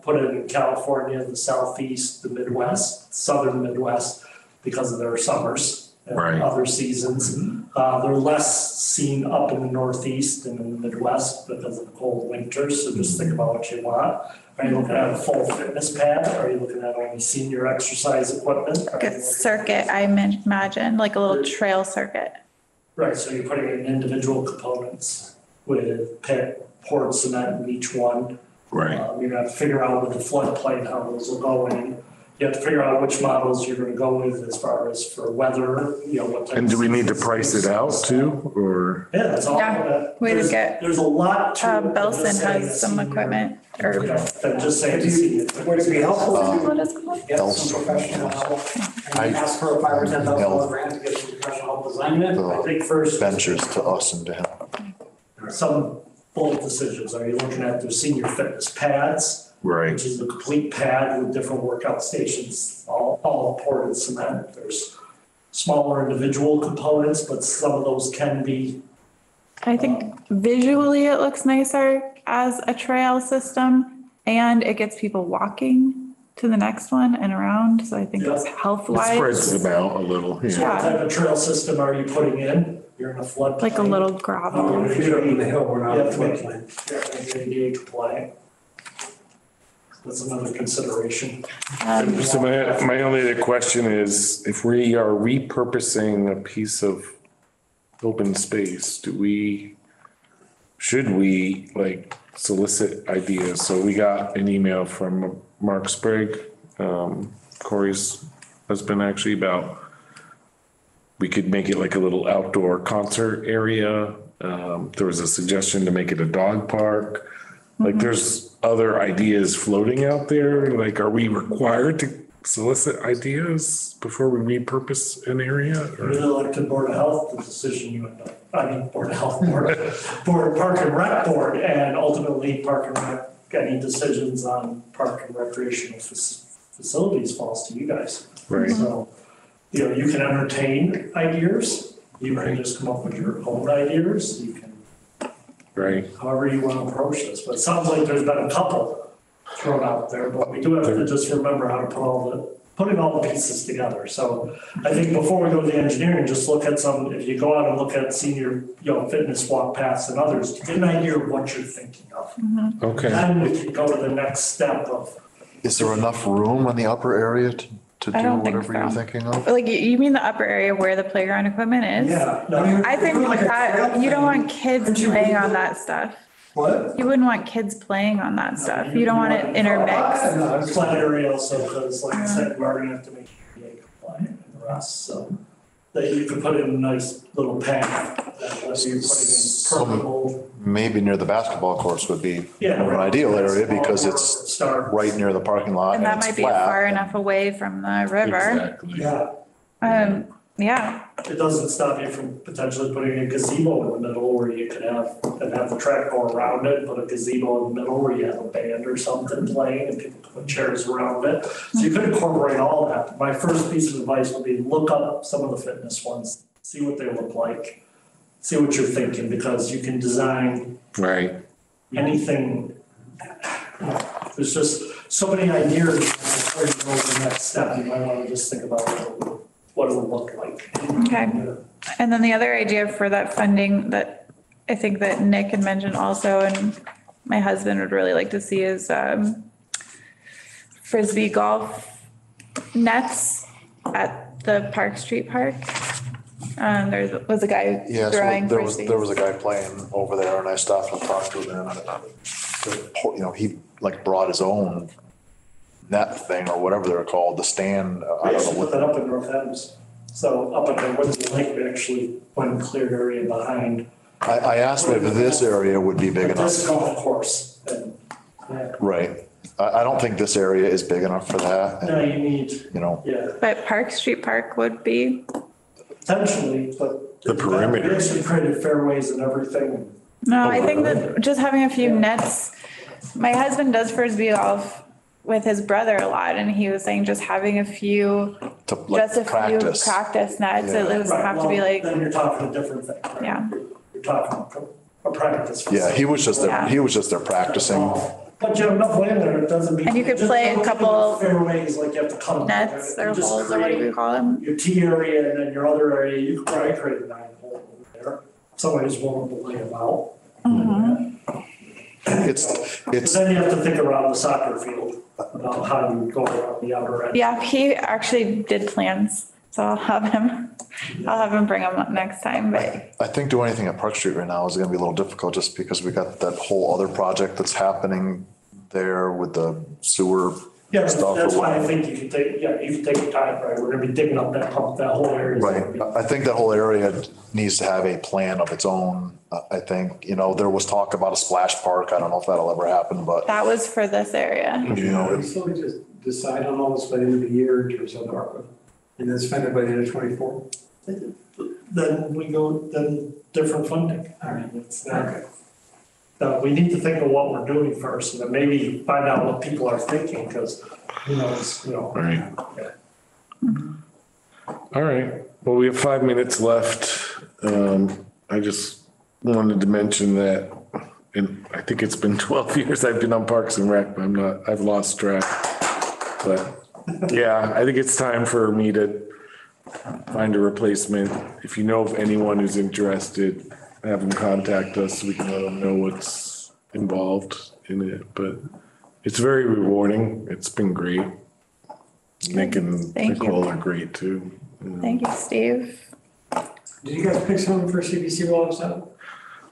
put in California, the Southeast, the Midwest, Southern Midwest, because of their summers and Right. other seasons. They're less seen up in the Northeast and in the Midwest because of the cold winters, so just think about what you want. Are you looking at a full fitness pad? Are you looking at only senior exercise equipment? Are you Like a looking- circuit, I imagine, like a little trail circuit. Right, so you're putting in individual components with pit, poured cement in each one. Right. You're gonna have to figure out with the floodplain how those will go in. You have to figure out which models you're gonna go with as far as for weather, you know, what type. And do we need to of price it out too, or? Yeah, that's all. Yeah, we There's- get- There's a lot to it than Belson just saying has a some senior- equipment or. Than just saying a senior. Would it be helpful What to is it called? get some professional help? And ask for a $5,000 or $10,000 grant to get some professional help designing it? I think first. Ventures to us and to him. Some bold decisions. Are you looking at their senior fitness pads? Right. Which is a complete pad with different workout stations, all poured in cement. There's smaller individual components, but some of those can be. I think visually it looks nicer as a trail system and it gets people walking to the next one and around. So I think it's health It wise. spreads them out a little, What yeah. type of trail system are you putting in? You're in a floodplain. Like a little gravel. If you're in the hill, we're not You in have to make floodplain. ADA compliant. That's another consideration. So my only other question is, if we are repurposing a piece of open space, should we like solicit ideas? So we got an email from Mark Sprague, Corey's husband, actually, about we could make it like a little outdoor concert area. There was a suggestion to make it a dog park. Like there's other ideas floating out there. Like, are we required to solicit ideas before we repurpose an area? You're the elected Board of Health, the decision you end up, Board of Health, Board, Park and Rec Board, and ultimately Park and Rec, any decisions on park and recreational facilities falls to you guys. Right. So, you can entertain ideas, you can just come up with your own ideas, you can, Right. however you want to approach this, but it sounds like there's been a couple thrown out there, but we do have to just remember how to putting all the pieces together. So I think before we go to the engineering, just look at if you go out and look at senior, fitness walk paths and others, to get an idea of what you're thinking of. Okay. Then we can go to the next step of. Is there enough room on the upper area to do I don't think whatever you're so. thinking of? Like, you mean the upper area where the playground equipment is? Yeah. I think that you don't want kids playing on that stuff. What? You wouldn't want kids playing on that stuff. You don't want it intermixed. No, it's Flat area also, because like I said, we're gonna have to make it compliant and the rest, so. That you could put in a nice little path, that lets you put it in permeable. Maybe near the basketball courts would be Yeah. an ideal area because it's Start. right near the parking lot And and that it's might be far flat. enough away from the river. Exactly. Yeah, Yeah, it doesn't stop you from potentially putting a gazebo in the middle where you could have the track go around it, put a gazebo in the middle where you have a band or something playing and people put chairs around it. So you could incorporate all that. My first piece of advice would be look up some of the fitness ones, see what they look like, see what you're thinking, because you can design Right. anything. There's just so many ideas before you go to the next step. You might want to just think about what it would look like. okay. And then the other idea for that funding that I think that Nick had mentioned also, and my husband would really like to see, is Frisbee golf nets at the Park Street Park. There was a guy Yeah, throwing so frisbees. there was a guy playing over there and I stopped and talked to him and he like brought his own net thing or whatever they're called, the stand. I I don't should know put that what. up in North Adams. So up at the Woods Lake, we actually went and cleared area behind. I asked him if this area would be big enough. This golf course. And, yeah. Right. I don't think this area is big enough for that. No, And, you need, yeah. But Park Street Park would be, potentially, but. The perimeter. We actually created fairways and everything. no, I think that just having a few nets, my husband does Frisbee golf with his brother a lot, and he was saying just having a few, To like just a few practice. practice nets, it Yeah. doesn't have to be Well, like, then you're talking a different thing. Right? yeah. You're talking a practice. Yeah, he was just there, Yeah. he was just there practicing. But you have enough land there, it doesn't mean. And you could just play a don't couple fairways, like you have to cut them. nets or You just holes or what do we create call them? Your tee area and then your other area, you could probably create a 9-hole over there. Somebody's willing to lay them out. It's, But then you have to think around the soccer field, about how you would go around the outer end. Yeah, he actually did plans, so I'll have him bring them up next time, but I think doing anything at Park Street right now is gonna be a little difficult just because we got that whole other project that's happening there with the sewer Yeah, stuff. that's or why I whatever. think you can take your time, right? We're gonna be digging up that pump, that whole area. Right. I think that whole area needs to have a plan of its own. I think, there was talk about a splash park. I don't know if that'll ever happen, but that was for this area. So we just decide on all this by the end of the year in terms of the ARPA, and then spend it by the end of 24. Then we go, different funding. I mean, it's not. Okay. We need to think of what we're doing first and then maybe find out what people are thinking, because who knows, Right. Yeah. All right. Well, we have 5 minutes left. I just wanted to mention that, and I think it's been 12 years I've been on Parks and Rec, but I've lost track. But yeah, I think it's time for me to find a replacement. If you know of anyone who's interested, have them contact us so we can let them know what's involved in it. But it's very rewarding. It's been great. Nick and Thank you. Nicole are great too. Thank you, Steve. Did you guys pick someone for CPC while I was out?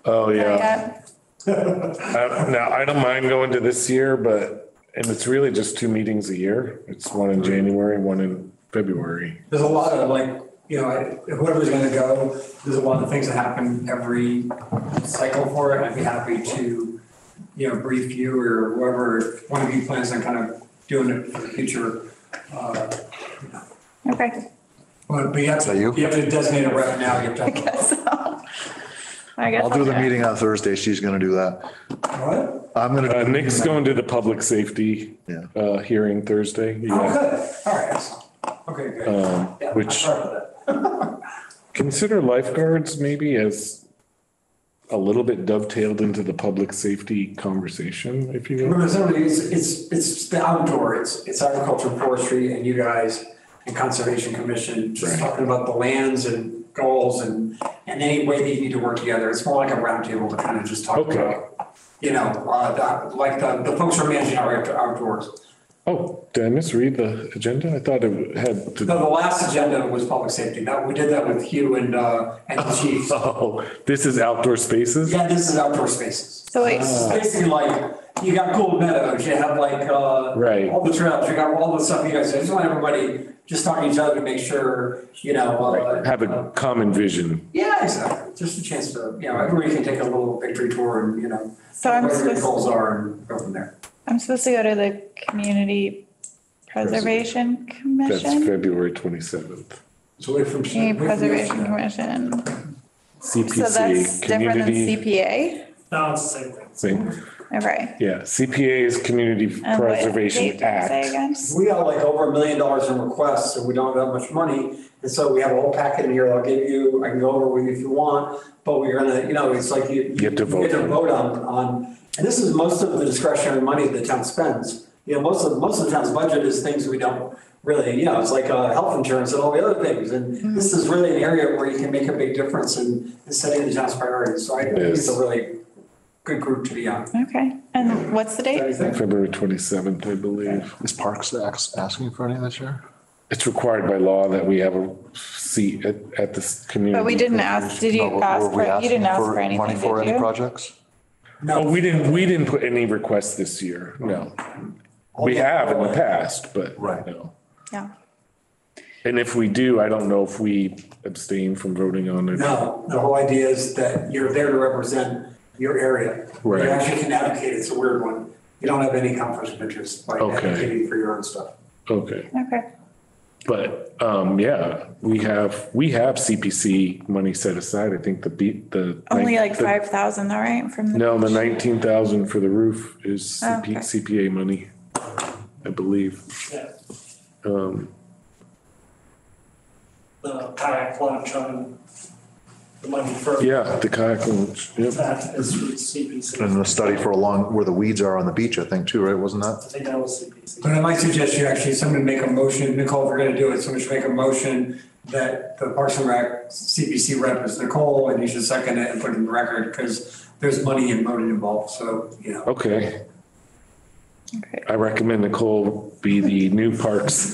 Oh, yeah. Yeah. Now, I don't mind going to this year, and it's really just 2 meetings a year. It's one in January, one in February. There's a lot of whoever's gonna go, there's a lot of things that happen every cycle for it. I'd be happy to, brief you or whoever, if one of you plans on kind of doing it for the future. Okay. But you have that you? to designate a rep now. You have to. I guess so. I guess I'll do the try. meeting on Thursday. She's gonna do that. What? I'm gonna. do Nick's going to the public safety hearing Thursday. Oh, Yeah. good. All right, excellent. Okay, good. Yeah, which- I'm sorry about that. Consider lifeguards maybe as a little bit dovetailed into the public safety conversation, if you will. Remember, it's the outdoor, it's agriculture, forestry, and you guys, and Conservation Commission, just Right. talking about the lands and goals and any way that you need to work together. It's more like a roundtable to kind of just talk Okay. about, like the folks who are managing our outdoors. Oh, did I misread the agenda? I thought it had to. No, the last agenda was public safety. We did that with Hugh and the chiefs. Oh, this is outdoor spaces? Yeah, this is outdoor spaces. So wait, It's basically like, you got cool meadows, you have like, Right. all the trails, you got all the stuff you guys, I just want everybody just talking to each other to make sure, Have a common vision. yeah, exactly. Just a chance to, everybody can take a little victory tour and, So I'm what their supposed- goals are and go from there. I'm supposed to go to the Community Preservation That's Commission? February 27th. So wait from. Community Preservation Commission. So CPC, that's different than community. CPA? No, it's the same thing. Same. Okay. Yeah, CPA is Community And what Preservation date did you say Act. again? We got like over $1 million in requests and we don't have that much money. And so we have a whole packet in here I'll give you, I can go over with you if you want, but we're gonna, it's like you have to vote. You get to vote on, and this is most of the discretionary money the town spends. Most of the town's budget is things we don't really, it's like health insurance and all the other things. And this is really an area where you can make a big difference in setting the town's priorities. So I think it's a really good group to be on. Okay. And what's the date? February 27th, I believe. Is Parks asking for any this year? It's required by law that we have a seat at this community. But we didn't ask, did you ask for, you didn't ask for anything, Money for any did you? projects? Oh, we didn't put any requests this year, no. We have in the past, but Right. no. Yeah. And if we do, I don't know if we abstain from voting on it. No, the whole idea is that you're there to represent your area. Right. You actually can advocate, it's a weird one. You don't have any conflict of interest by Okay. advocating for your own stuff. Okay, Okay. but, yeah, we have CPC money set aside. I think the. Only like the- 5,000 though, right? From the. No, the 19,000 for the roof is Oh, okay. CPA money, I believe. Yeah, the kayak launch on the money for. Yeah, the kayak launch, yep. That is CPC. And the study for where the weeds are on the beach, I think too, right? Wasn't I that? think that was CPC. But I might suggest you actually, someone make a motion, Nicole, if we're gonna do it, someone should make a motion that the Parks and Rec CPC rep is Nicole, and you should second it and put it in the record, because there's money and voting involved, so, Okay, Okay. I recommend Nicole be the new parks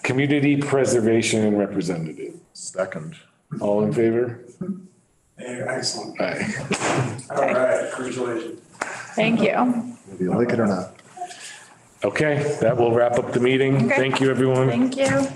community preservation representative. Second. All in favor? Excellent. Aye. All right, congratulations. Thank you. Whether you like it or not. Okay, that will wrap up the meeting. Okay. Thank you, everyone. Thank you.